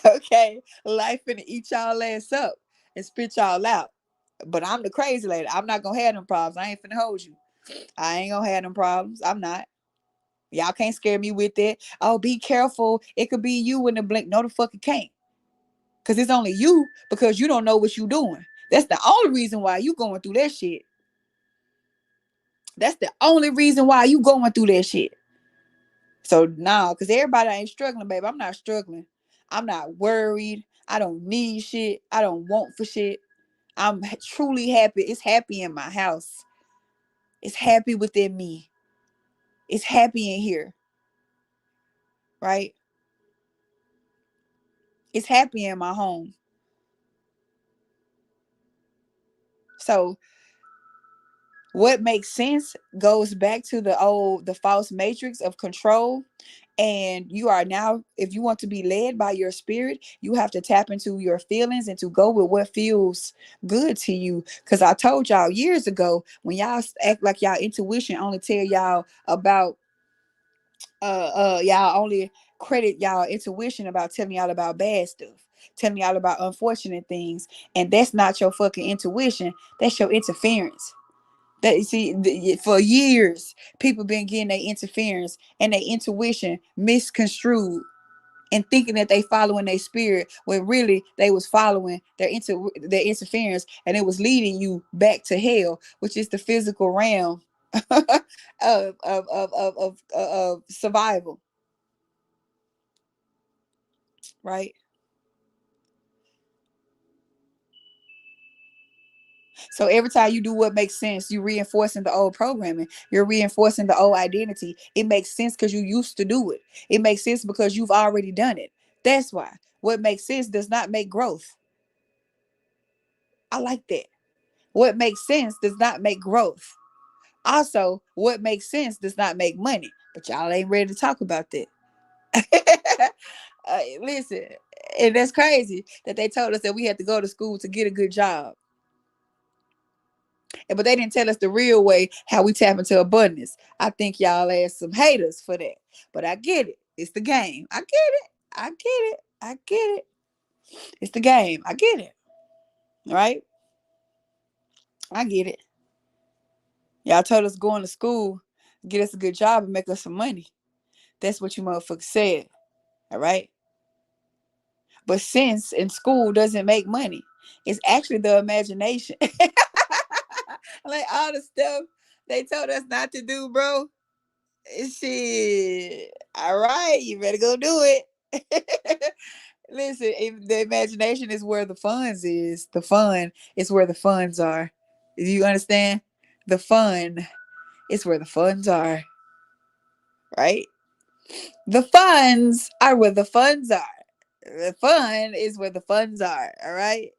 Okay. Life finna eat y'all ass up and spit y'all out. But I'm the crazy lady. I'm not gonna have them problems. I ain't finna hold you. I ain't gonna have them problems. I'm not. Y'all can't scare me with that. Oh, be careful. It could be you in the blink. No, the fuck it can't. Because it's only you, because you don't know what you doing. That's the only reason why you going through that shit. That's the only reason why you going through that shit. So now, because everybody ain't struggling, baby. I'm not struggling. I'm not worried. I don't need shit. I don't want for shit. I'm truly happy. It's happy in my house. It's happy within me. It's happy in here. Right? It's happy in my home. So what makes sense goes back to the false matrix of control. And you are now, if you want to be led by your spirit, you have to tap into your feelings and to go with what feels good to you. Because I told y'all years ago, when y'all act like y'all intuition only tell y'all about y'all only credit y'all intuition about telling y'all about bad stuff, telling y'all about unfortunate things, and that's not your fucking intuition. That's your interference. That see, for years, people been getting their interference and their intuition misconstrued and thinking that they following their spirit when really they was following their interference, and it was leading you back to hell, which is the physical realm of survival, right? So every time you do what makes sense, you're reinforcing the old programming. You're reinforcing the old identity. It makes sense because you used to do it. It makes sense because you've already done it. That's why. What makes sense does not make growth. I like that. What makes sense does not make growth. Also, what makes sense does not make money. But y'all ain't ready to talk about that. Listen, and that's crazy that they told us that we had to go to school to get a good job. But they didn't tell us the real way how we tap into abundance. I think y'all ass some haters for that. But I get it. It's the game. I get it. I get it. I get it. It's the game. I get it. Right? I get it. Y'all told us going to school, get us a good job and make us some money. That's what you motherfuckers said. All right? But sense in school doesn't make money. It's actually the imagination. Like all the stuff they told us not to do, bro. Shit. All right, you better go do it. Listen, if the imagination is where the funds is. The fun is where the funds are. Do you understand? The fun is where the funds are, right? The funds are where the funds are. The fun is where the funds are, all right?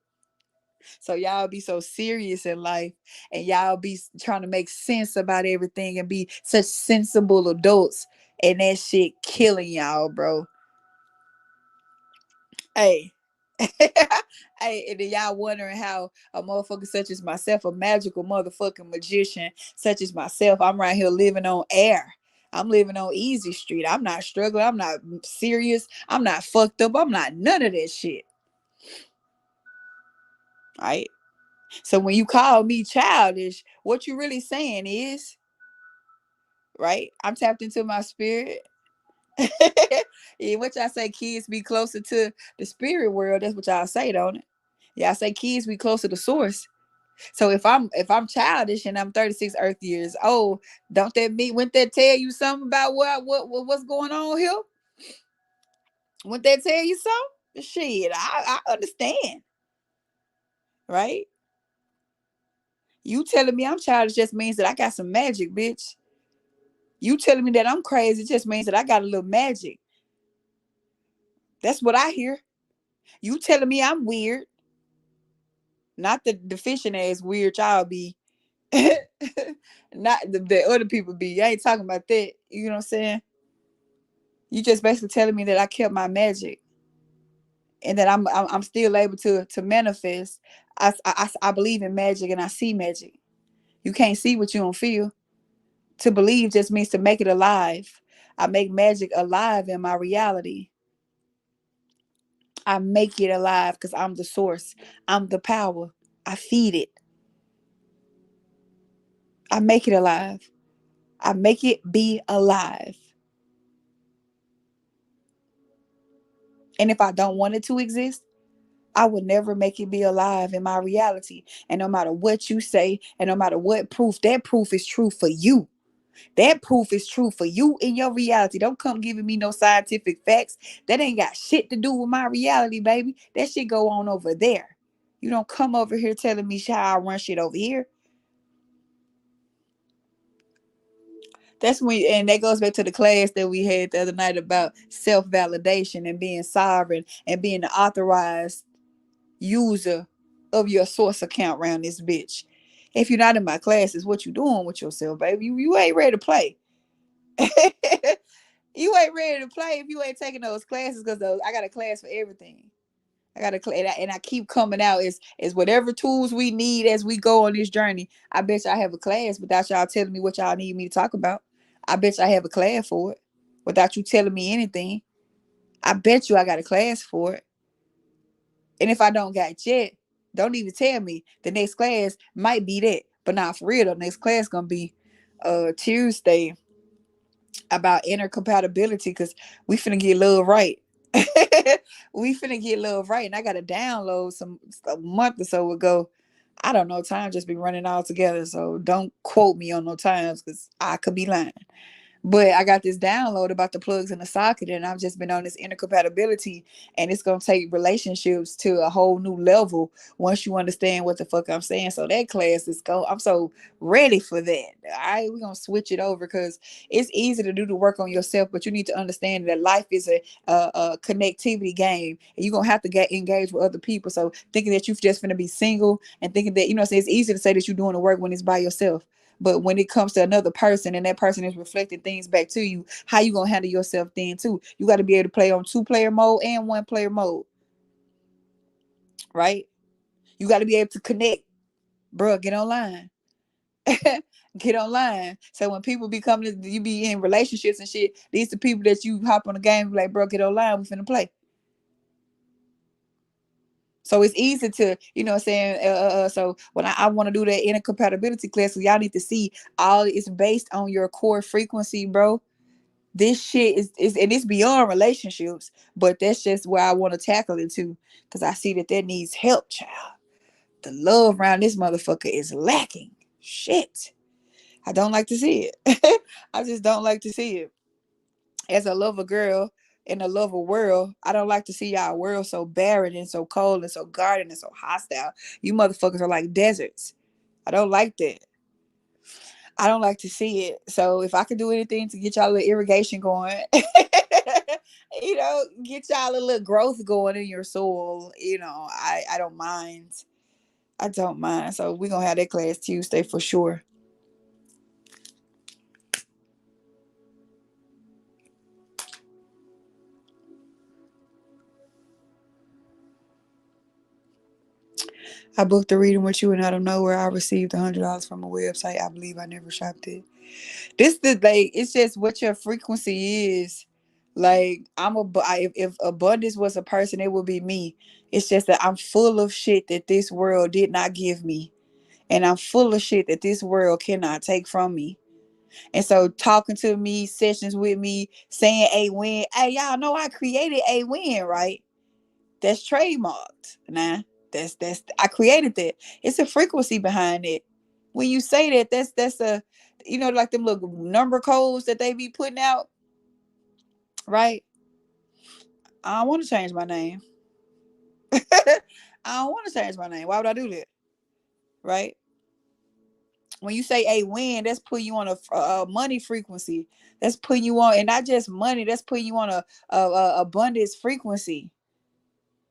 So y'all be so serious in life and y'all be trying to make sense about everything and be such sensible adults, and that shit killing y'all, bro. Hey. Hey, and then y'all wondering how a motherfucker such as myself, a magical motherfucking magician such as myself, I'm right here living on air. I'm living on easy street. I'm not struggling. I'm not serious. I'm not fucked up. I'm not none of that shit. Right? So when you call me childish, what you really saying is, right? I'm tapped into my spirit. Yeah, what y'all say, kids be closer to the spirit world. That's what y'all say, don't it? Yeah, I say kids be closer to source. So if I'm childish and I'm 36 Earth years old, don't that mean wouldn't that tell you something about what's going on here? Wouldn't that tell you something? Shit, I understand, right? You telling me I'm childish just means that I got some magic, bitch. You telling me that I'm crazy just means that I got a little magic. That's what I hear. You telling me I'm weird, not the deficient ass weird y'all be. Not the other people be. I ain't talking about that. You know what I'm saying? You just basically telling me that I kept my magic and that I'm still able to manifest. I believe in magic and I see magic. You can't see what you don't feel. To believe just means to make it alive. I make magic alive in my reality. I make it alive because I'm the source. I'm the power. I feed it. I make it alive. I make it be alive. And if I don't want it to exist, I would never make it be alive in my reality. And no matter what you say, and no matter what proof, that proof is true for you. That proof is true for you in your reality. Don't come giving me no scientific facts. That ain't got shit to do with my reality, baby. That shit go on over there. You don't come over here telling me how I run shit over here. That's when, and that goes back to the class that we had the other night about self-validation and being sovereign and being the authorized user of your source account around this bitch. If you're not in my classes, what you doing with yourself, baby? You ain't ready to play. You ain't ready to play if you ain't taking those classes, because I got a class for everything. I got a class, and I keep coming out is whatever tools we need as we go on this journey. I bet you I have a class without y'all telling me what y'all need me to talk about. I bet you I have a class for it without you telling me anything. I bet you I got a class for it. And if I don't got yet, don't even tell me. The next class might be that. But not for real though. Next class gonna be Tuesday about intercompatibility because we finna get love right. We finna get love right. And I gotta download some a month or so ago. I don't know, time just be running all together. So don't quote me on no times because I could be lying. But I got this download about the plugs in the socket, and I've just been on this intercompatibility, and it's gonna take relationships to a whole new level once you understand what the fuck I'm saying. So that class is go. I'm so ready for that. All right, we're gonna switch it over because it's easy to do the work on yourself, but you need to understand that life is a connectivity game, and you're gonna have to get engaged with other people. So thinking that you're just gonna be single and thinking that it's easy to say that you're doing the work when it's by yourself. But when it comes to another person and that person is reflecting things back to you, how you gonna handle yourself then too? You got to be able to play on 2-player mode and 1-player mode, right? You got to be able to connect, bro. Get online, get online. So when people be coming, you be in relationships and shit. These the people that you hop on the game like, bro, get online. We finna play. So it's easy to, so when I want to do that intercompatibility class, so y'all need to see all it's based on your core frequency, bro. This shit is and it's beyond relationships, but that's just where I want to tackle it too, because I see that needs help, child. The love around this motherfucker is lacking. Shit, I don't like to see it. I just don't like to see it. As a lover girl in a lover world, I don't like to see y'all world so barren and so cold and so guarded and so hostile. You motherfuckers are like deserts. I don't like that. I don't like to see it. So if I can do anything to get y'all a little irrigation going, get y'all a little growth going in your soul, I don't mind. I don't mind. So we're gonna have that class Tuesday for sure. I booked a reading with you, and out of nowhere, I received $100 from a website. I believe I never shopped it. It's just what your frequency is. Like if abundance was a person, it would be me. It's just that I'm full of shit that this world did not give me, and I'm full of shit that this world cannot take from me. And so talking to me, sessions with me, saying a win. Hey, y'all know I created a win, right? That's trademarked. Nah, that's I created that. It's a frequency behind it. When you say that, that's a like them little number codes that they be putting out, right? I don't want to change my name. I don't want to change my name. Why would I do that? Right? When you say a win, that's putting you on a money frequency. That's putting you on, and not just money. That's putting you on a abundance frequency.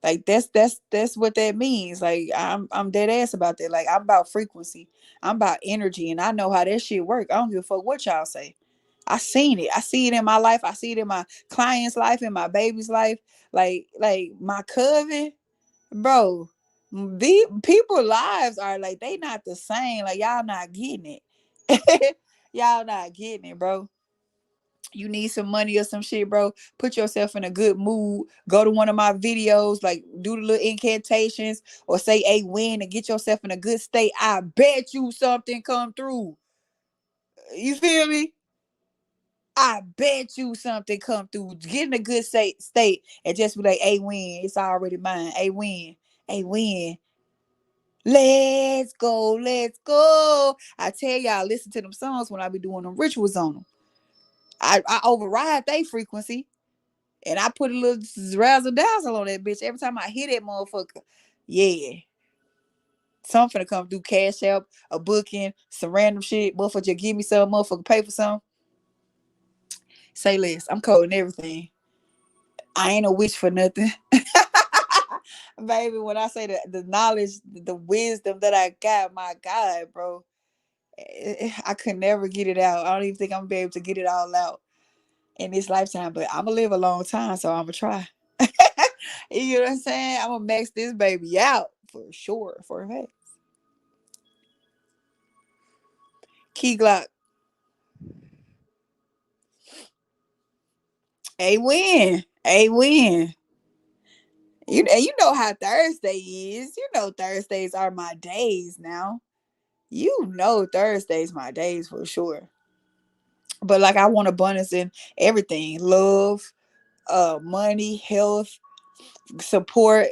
Like that's what that means. Like I'm dead ass about that. Like I'm about frequency. I'm about energy, and I know how that shit work. I don't give a fuck what y'all say. I seen it. I see it in my life. I see it in my client's life, in my baby's life. Like my cousin, bro. The people lives are like they not the same. Like y'all not getting it. Y'all not getting it, bro. You need some money or some shit, bro, put yourself in a good mood. Go to one of my videos, like do the little incantations or say a win and get yourself in a good state. I bet you something come through. You feel me? I bet you something come through. Get in a good state and just be like, a win. It's already mine. A win. A win. Let's go. Let's go. I tell y'all, listen to them songs when I be doing them rituals on them. I override their frequency. And I put a little razzle dazzle on that bitch every time I hear that motherfucker. Yeah. Something to come through, cash out, a booking, some random shit. Motherfucker just give me some, motherfucker pay for some. Say less. I'm coding everything. I ain't a witch for nothing. Baby, when I say the knowledge, the wisdom that I got, my God, bro. I could never get it out. I don't even think I'm gonna be able to get it all out in this lifetime, but I'm gonna live a long time, so I'm gonna try. You know what I'm saying? I'm gonna max this baby out for sure, for a fact. Key Glock, a win, a win. You know how Thursday is. You know Thursdays are my days now. You know Thursday's my days for sure. But like I want abundance in everything. Love, money, health, support.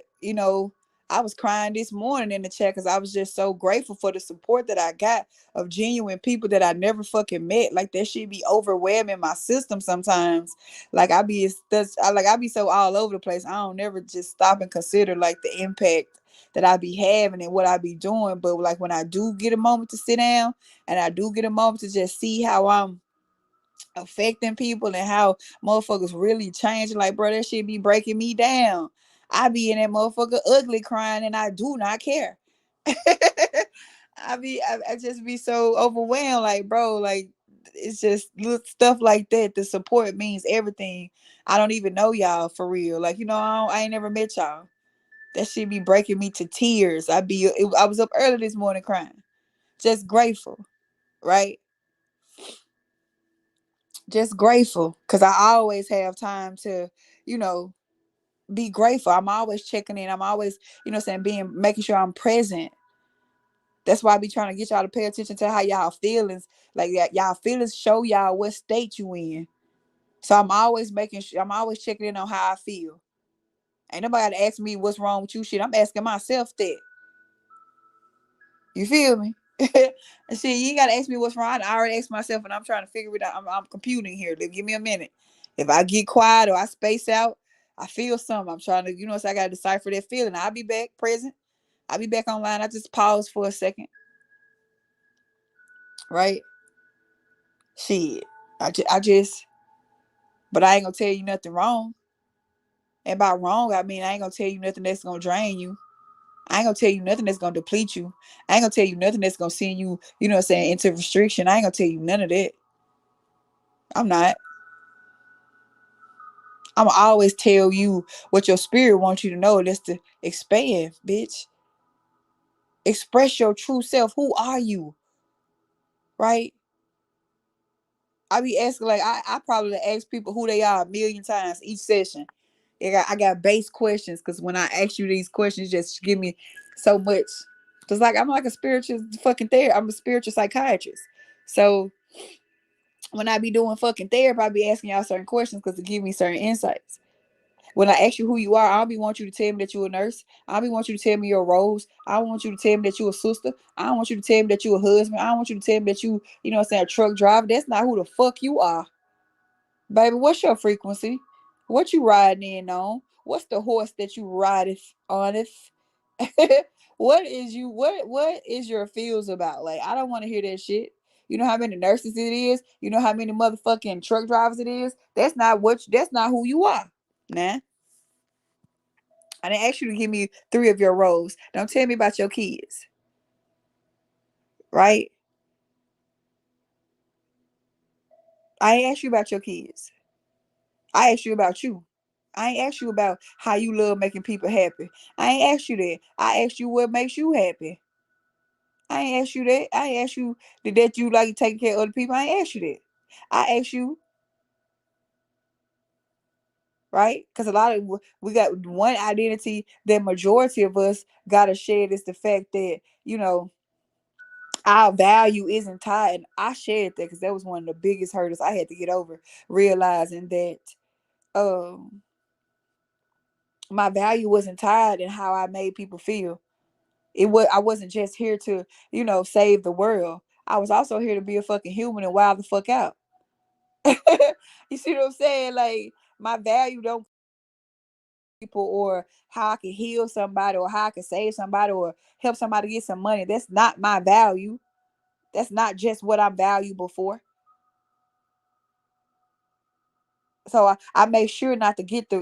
I was crying this morning in the chat because I was just so grateful for the support that I got of genuine people that I never fucking met. Like that shit be overwhelming my system sometimes. Like I be so all over the place. I don't never just stop and consider like the impact that I be having and what I be doing. But like when I do get a moment to sit down and I do get a moment to just see how I'm affecting people and how motherfuckers really changing. Like, bro, that shit be breaking me down. I be in that motherfucker ugly crying and I do not care. I just be so overwhelmed. Like, bro, like it's just little stuff like that. The support means everything. I don't even know y'all for real. Like, I ain't never met y'all. That shit be breaking me to tears. I was up early this morning crying. Just grateful, right? Just grateful because I always have time to, you know, be grateful. I'm always checking in. I'm always, saying, making sure I'm present. That's why I be trying to get y'all to pay attention to how y'all feelings, like y'all feelings show y'all what state you in. So I'm always making sure, I'm always checking in on how I feel. Ain't nobody to ask me what's wrong with you. Shit, I'm asking myself that. You feel me? And see, you ain't gotta ask me what's wrong. I already asked myself, and I'm trying to figure it out. I'm computing here. Give me a minute. If I get quiet or I space out, I feel something. I'm trying to, so I gotta decipher that feeling. I'll be back present. I'll be back online. I just pause for a second, right? Shit, but I ain't gonna tell you nothing wrong. And by wrong, I mean I ain't gonna tell you nothing that's gonna drain you. I ain't gonna tell you nothing that's gonna deplete you. I ain't gonna tell you nothing that's gonna send you, into restriction. I ain't gonna tell you none of that. I'm not. I'm gonna always tell you what your spirit wants you to know. That's to expand, bitch. Express your true self. Who are you? Right? I be asking, like, I probably ask people who they are a million times each session. I got base questions because when I ask you these questions, just give me so much. Cause like I'm like a spiritual fucking therapist. I'm a spiritual psychiatrist. So when I be doing fucking therapy, I be asking y'all certain questions because to give me certain insights. When I ask you who you are, I don't be want you to tell me that you're a nurse. I don't be want you to tell me your roles. I don't want you to tell me that you're a sister. I don't want you to tell me that you're a husband. I don't want you to tell me that a truck driver. That's not who the fuck you are. Baby, what's your frequency? What you riding in on? What's the horse that you rideth on it? What is your feels about? Like, I don't want to hear that shit. You know how many nurses it is? You know how many motherfucking truck drivers it is? That's not who you are. Nah. I didn't ask you to give me 3 of your roles. Don't tell me about your kids. Right? I ain't asked you about your kids. I asked you about you. I ain't asked you about how you love making people happy. I ain't asked you that. I asked you what makes you happy. I ain't asked you that. I ain't asked you that you like taking care of other people. I ain't asked you that. I asked you, right? Because a lot of we got one identity that majority of us gotta share is the fact that, our value isn't tied. And I shared that because that was one of the biggest hurdles I had to get over, realizing that um my value wasn't tied in how I made people feel. I wasn't just here to, save the world. I was also here to be a fucking human and wild the fuck out. You see what I'm saying? Like my value don't people or how I can heal somebody or how I can save somebody or help somebody get some money. That's not my value. That's not just what I'm valuable for. So I make sure not to get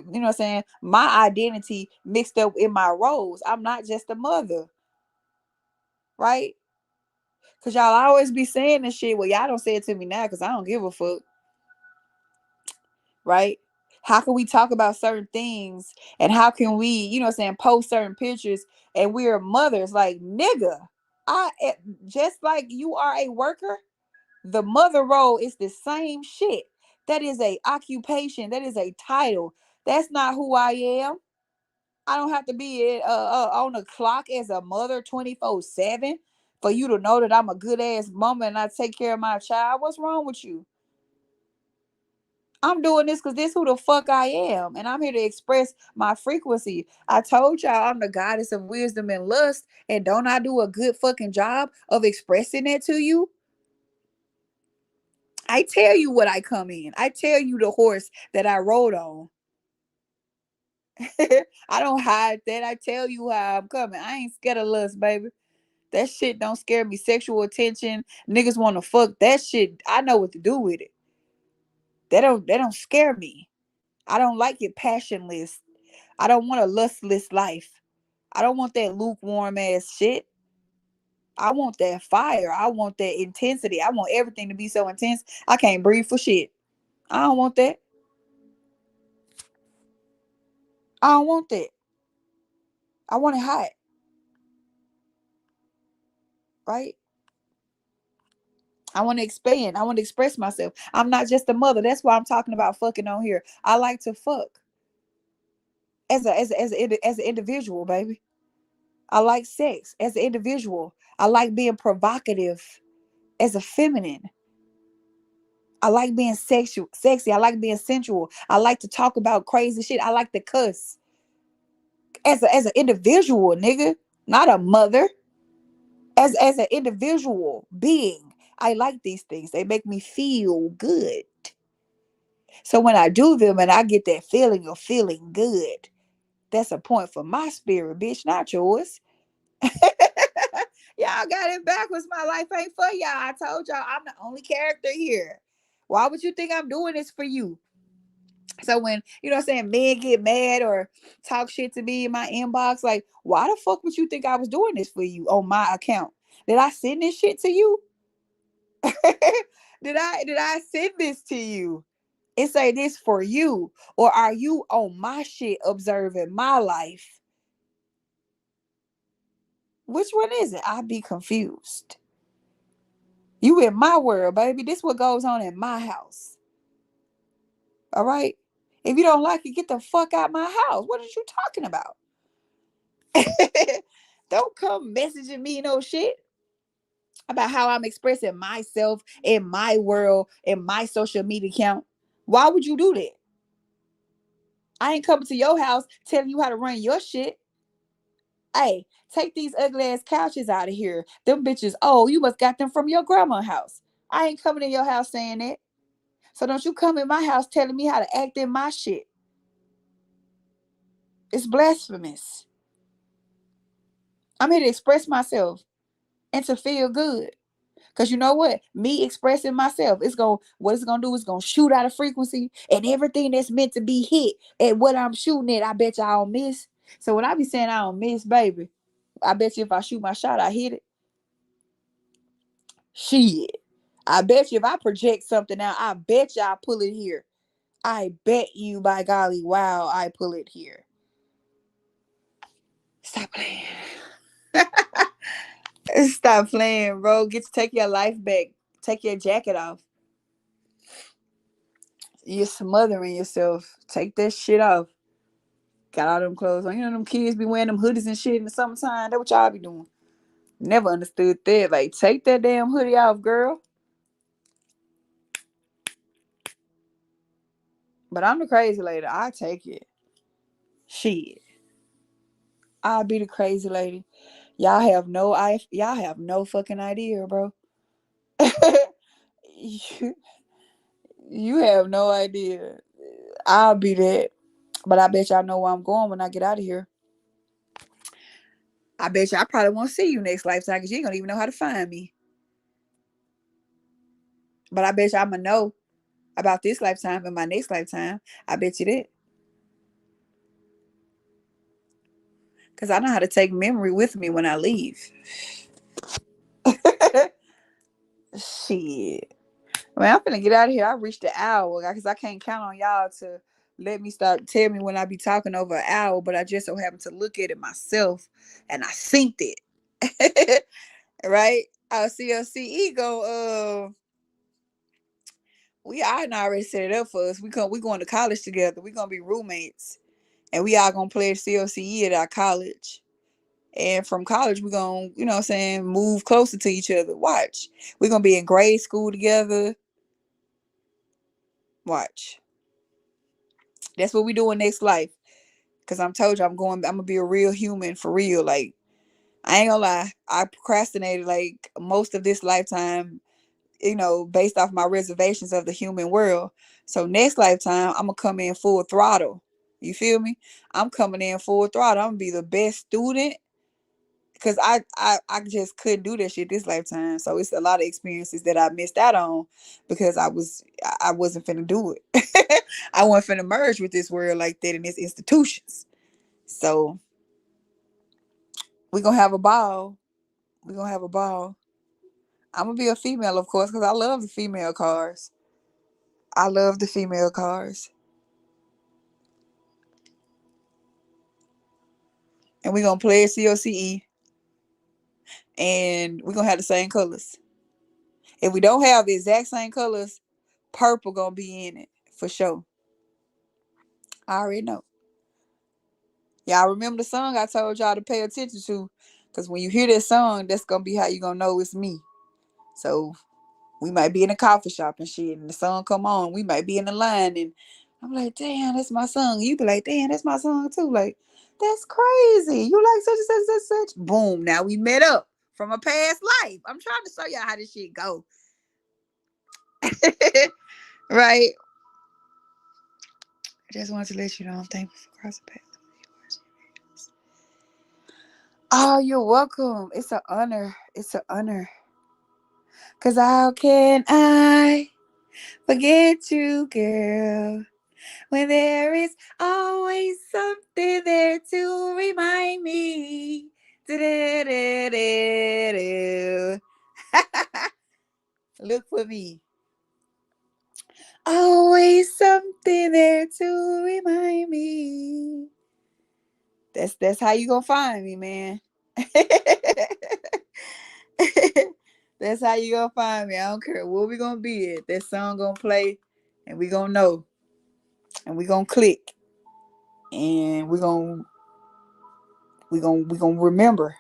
my identity mixed up in my roles. I'm not just a mother, right? Cause y'all always be saying this shit. Well, y'all don't say it to me now because I don't give a fuck, right? How can we talk about certain things and how can we, post certain pictures and we're mothers like nigga. Just like you are a worker, the mother role is the same shit. That is a occupation. That is a title. That's not who I am. I don't have to be on the clock as a mother 24/7, for you to know that I'm a good ass mama and I take care of my child. What's wrong with you? I'm doing this because this who the fuck I am. And I'm here to express my frequency. I told y'all I'm the goddess of wisdom and lust. And don't I do a good fucking job of expressing that to you? I tell you what I come in. I tell you the horse that I rode on. I don't hide that. I tell you how I'm coming. I ain't scared of lust, baby. That shit don't scare me. Sexual attention, niggas want to fuck. That shit, I know what to do with it. That don't scare me. I don't like it passionless. I don't want a lustless life. I don't want that lukewarm ass shit. I want that fire. I want that intensity. I want everything to be so intense I can't breathe for shit. I don't want that. I don't want that. I want it hot, right? I want to expand. I want to express myself. I'm not just a mother. That's why I'm talking about fucking on here. I like to fuck as an individual, baby. I like sex as an individual. I like being provocative as a feminine. I like being sexy. I like being sensual. I like to talk about crazy shit. I like to cuss as an individual, nigga, not a mother. As an individual being, I like these things. They make me feel good. So when I do them and I get that feeling of feeling good, that's a point for my spirit, bitch, not yours. Y'all got it backwards. My life ain't for y'all. I told y'all I'm the only character here. Why would you think I'm doing this for you? So when, you know what I'm saying, men get mad or talk shit to me in my inbox, like, why the fuck would you think I was doing this for you on my account? Did I send this shit to you? did I send this to you and say this for you? Or are you on my shit observing my life? Which one is it? I'd be confused. You in my world, baby. This what goes on in my house. All right. If you don't like it, get the fuck out my house. What are you talking about? Don't come messaging me no shit about how I'm expressing myself in my world, in my social media account. Why would you do that? I ain't coming to your house telling you how to run your shit. Hey, take these ugly ass couches out of here. Them bitches, oh, you must got them from your grandma's house. I ain't coming in your house saying that. So don't you come in my house telling me how to act in my shit. It's blasphemous. I'm here to express myself and to feel good. Cause you know what? Me expressing myself, what it's gonna do is gonna shoot out a frequency, and everything that's meant to be hit at what I'm shooting at, I bet you I don't miss. So when I be saying I don't miss, baby, I bet you if I shoot my shot, I hit it. Shit. I bet you if I project something out, I bet you I pull it here. I bet you by golly, wow, I pull it here. Stop playing. Stop playing, bro. Take your life back. Take your jacket off. You're smothering yourself. Take that shit off. Got all them clothes on. You know them kids be wearing them hoodies and shit in the summertime. That's what y'all be doing. Never understood that. Like, take that damn hoodie off, girl. But I'm the crazy lady. I take it. Shit. I'll be the crazy lady. Y'all have no fucking idea, bro. you, you have no idea. I'll be that. But I bet y'all know where I'm going when I get out of here. I bet you I probably won't see you next lifetime because you ain't gonna even know how to find me. But I bet you I'm gonna know about this lifetime and my next lifetime. I bet you that. Because I know how to take memory with me when I leave. Shit. Man, I'm finna get out of here. I reached the hour because I can't count on y'all to tell me when I be talking over an hour, but I just so happen to look at it myself and I synced it. Right? Our CLC ego, I already set it up for us. We going to college together. We gonna be roommates. And we all gonna play CLCE at our college. And from college, we're going to, move closer to each other. Watch. We're going to be in grade school together. Watch. That's what we doing next life. Because I'm told you, I'm going to be a real human for real. Like, I ain't gonna lie. I procrastinated like most of this lifetime, based off my reservations of the human world. So next lifetime, I'm gonna come in full throttle. You feel me? I'm coming in full throttle. I'm gonna be the best student because I just couldn't do that shit this lifetime. So it's a lot of experiences that I missed out on because I wasn't finna do it. I wasn't finna merge with this world like that in its institutions. So we gonna have a ball. We gonna have a ball. I'm gonna be a female, of course, because I love the female cars. I love the female cars. And we're gonna play COCE and we're gonna have the same colors. If we don't have the exact same colors, purple gonna be in it for sure. I already know. Y'all remember the song I told y'all to pay attention to? Because when you hear that song, that's gonna be how you gonna know it's me. So we might be in a coffee shop and shit, and the song come on. We might be in the line, and I'm like, damn, that's my song. You be like, damn, that's my song too. Like, that's crazy. You like such and such and such. Boom. Now we met up from a past life. I'm trying to show y'all how this shit go. Right. I just wanted to let you know I'm thankful for crossing paths. Oh, you're welcome. It's an honor. It's an honor. Cause how can I forget you, girl? When there is always something there to remind me. Look for me. Always something there to remind me. That's how you gonna find me, man. That's how you gonna find me. I don't care where we gonna be at. That song gonna play, and we gonna know, and we gonna click, and we gonna remember.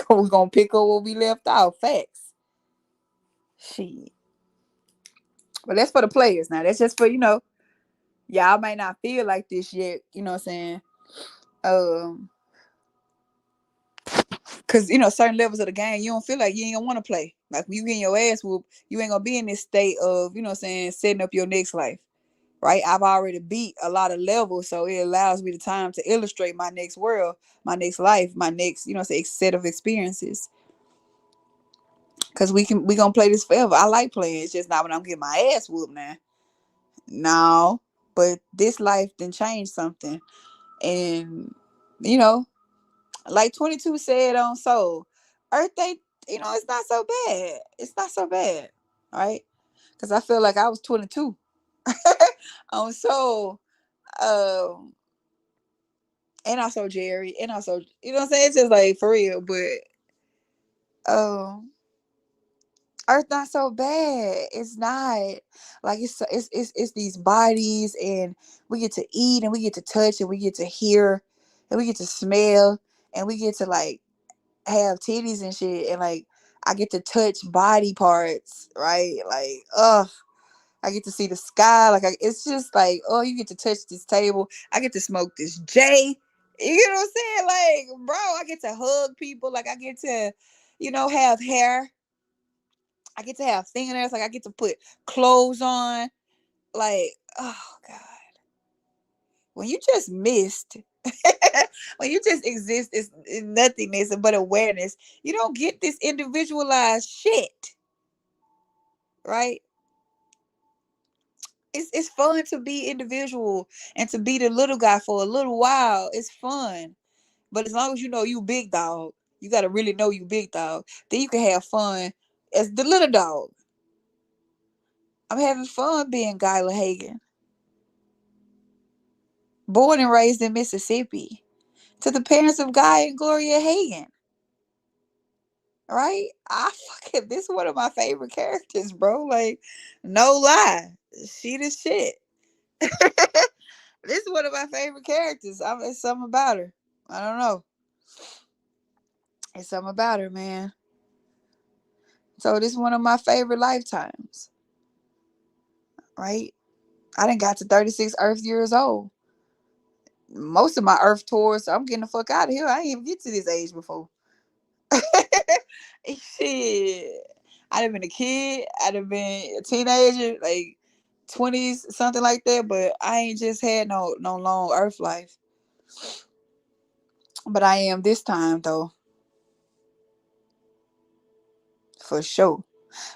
We're gonna pick up where we left off. Facts. Shit. But that's for the players now. That's just for, y'all might not feel like this yet, you know what I'm saying? Cause certain levels of the game, you don't feel like you ain't gonna want to play. Like when you getting your ass whooped, you ain't gonna be in this state of, what I'm saying, setting up your next life. Right? I've already beat a lot of levels, so it allows me the time to illustrate my next world, my next life, my next, set of experiences. Cause we gonna play this forever. I like playing. It's just not when I'm getting my ass whooped now. No. But this life then changed something. And, like 22 said on Soul, Earth ain't, it's not so bad. It's not so bad. Right? Cause I feel like I was 22 on Soul. And also Jerry. And also, you know what I'm saying? It's just like for real. But Earth not so bad. It's not like it's these bodies, and we get to eat, and we get to touch, and we get to hear, and we get to smell, and we get to like have titties and shit, and like I get to touch body parts, right? Like, I get to see the sky. Like, it's just like, you get to touch this table. I get to smoke this J. You know what I'm saying? Like, bro, I get to hug people. Like, I get to, have hair. I get to have fingernails. Like, I get to put clothes on. Like, oh God. When you just missed, when you just exist is nothingness but awareness, you don't get this individualized shit. Right? It's fun to be individual and to be the little guy for a little while. It's fun. But as long as you know you big dog, you gotta really know you big dog. Then you can have fun as the little dog. I'm having fun being Gyla Hagen. Born and raised in Mississippi. To the parents of Guy and Gloria Hagen. Right? This is one of my favorite characters, bro. Like, no lie. She the shit. This is one of my favorite characters. It's something about her. I don't know. It's something about her, man. So this is one of my favorite lifetimes, right? I done got to 36 Earth years old. Most of my Earth tours, so I'm getting the fuck out of here. I ain't even get to this age before. Shit. I'd have been a kid. I'd have been a teenager, like 20s, something like that. But I ain't just had no long Earth life. But I am this time though, for sure.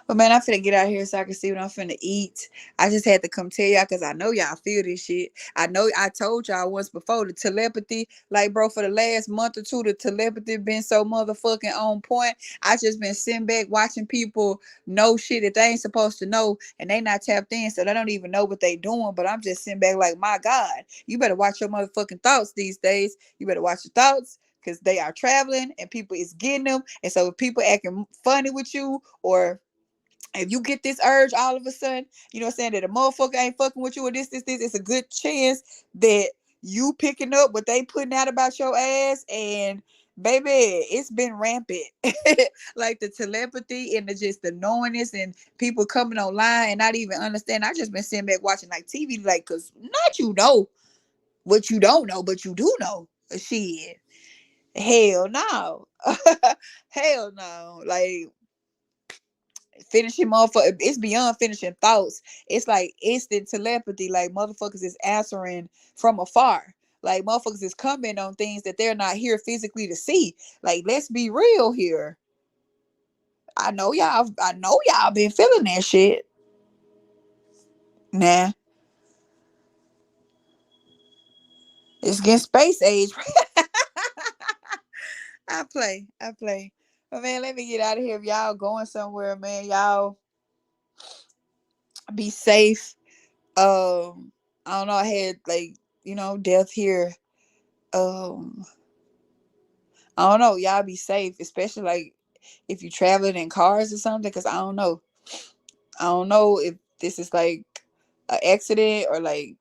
But man, I'm finna get out here so I can see what I'm finna eat. I just had to come tell y'all because I know y'all feel this shit. I know I told y'all once before the telepathy, like bro, for the last month or two, the telepathy been so motherfucking on point. I just been sitting back watching people know shit that they ain't supposed to know and they not tapped in, so they don't even know what they doing. But I'm just sitting back like, my God, you better watch your motherfucking thoughts these days. You better watch your thoughts because they are traveling and people is getting them. And so if people acting funny with you or if you get this urge all of a sudden, you know what I'm saying, that a motherfucker ain't fucking with you or this, it's a good chance that you picking up what they putting out about your ass. And baby, it's been rampant. Like the telepathy and the knowingness and people coming online and not even understand. I just been sitting back watching like TV, like, cause not you know what you don't know, but you do know. Shit. Hell no. Hell no. Like finishing motherfucker, it's beyond finishing thoughts. It's like instant telepathy. Like motherfuckers is answering from afar. Like motherfuckers is coming on things that they're not here physically to see. Like, let's be real here. I know y'all been feeling that shit. Nah. It's getting space age. I play. But man, let me get out of here. If y'all going somewhere, man, y'all be safe. I don't know. I had like, death here. Um, I don't know. Y'all be safe, especially like if you traveling in cars or something. Cause I don't know. I don't know if this is like an accident or like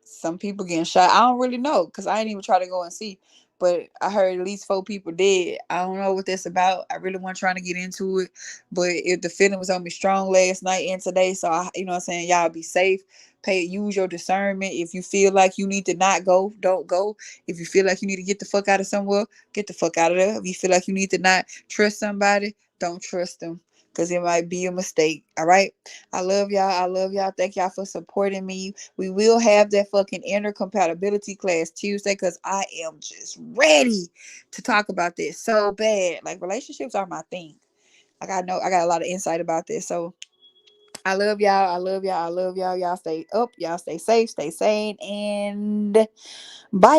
some people getting shot. I don't really know because I ain't even try to go and see. But I heard at least 4 people dead. I don't know what that's about. I really wasn't trying to get into it. But if the feeling was on me strong last night and today, so you know what I'm saying, y'all be safe. Use your discernment. If you feel like you need to not go, don't go. If you feel like you need to get the fuck out of somewhere, get the fuck out of there. If you feel like you need to not trust somebody, don't trust them. Because it might be a mistake. All right. I love y'all. I love y'all. Thank y'all for supporting me. We will have that fucking intercompatibility class Tuesday because I am just ready to talk about this so bad. Like, relationships are my thing. Like, I know I got a lot of insight about this. So I love y'all. I love y'all. I love y'all. Y'all stay up. Y'all stay safe, stay sane, and bye.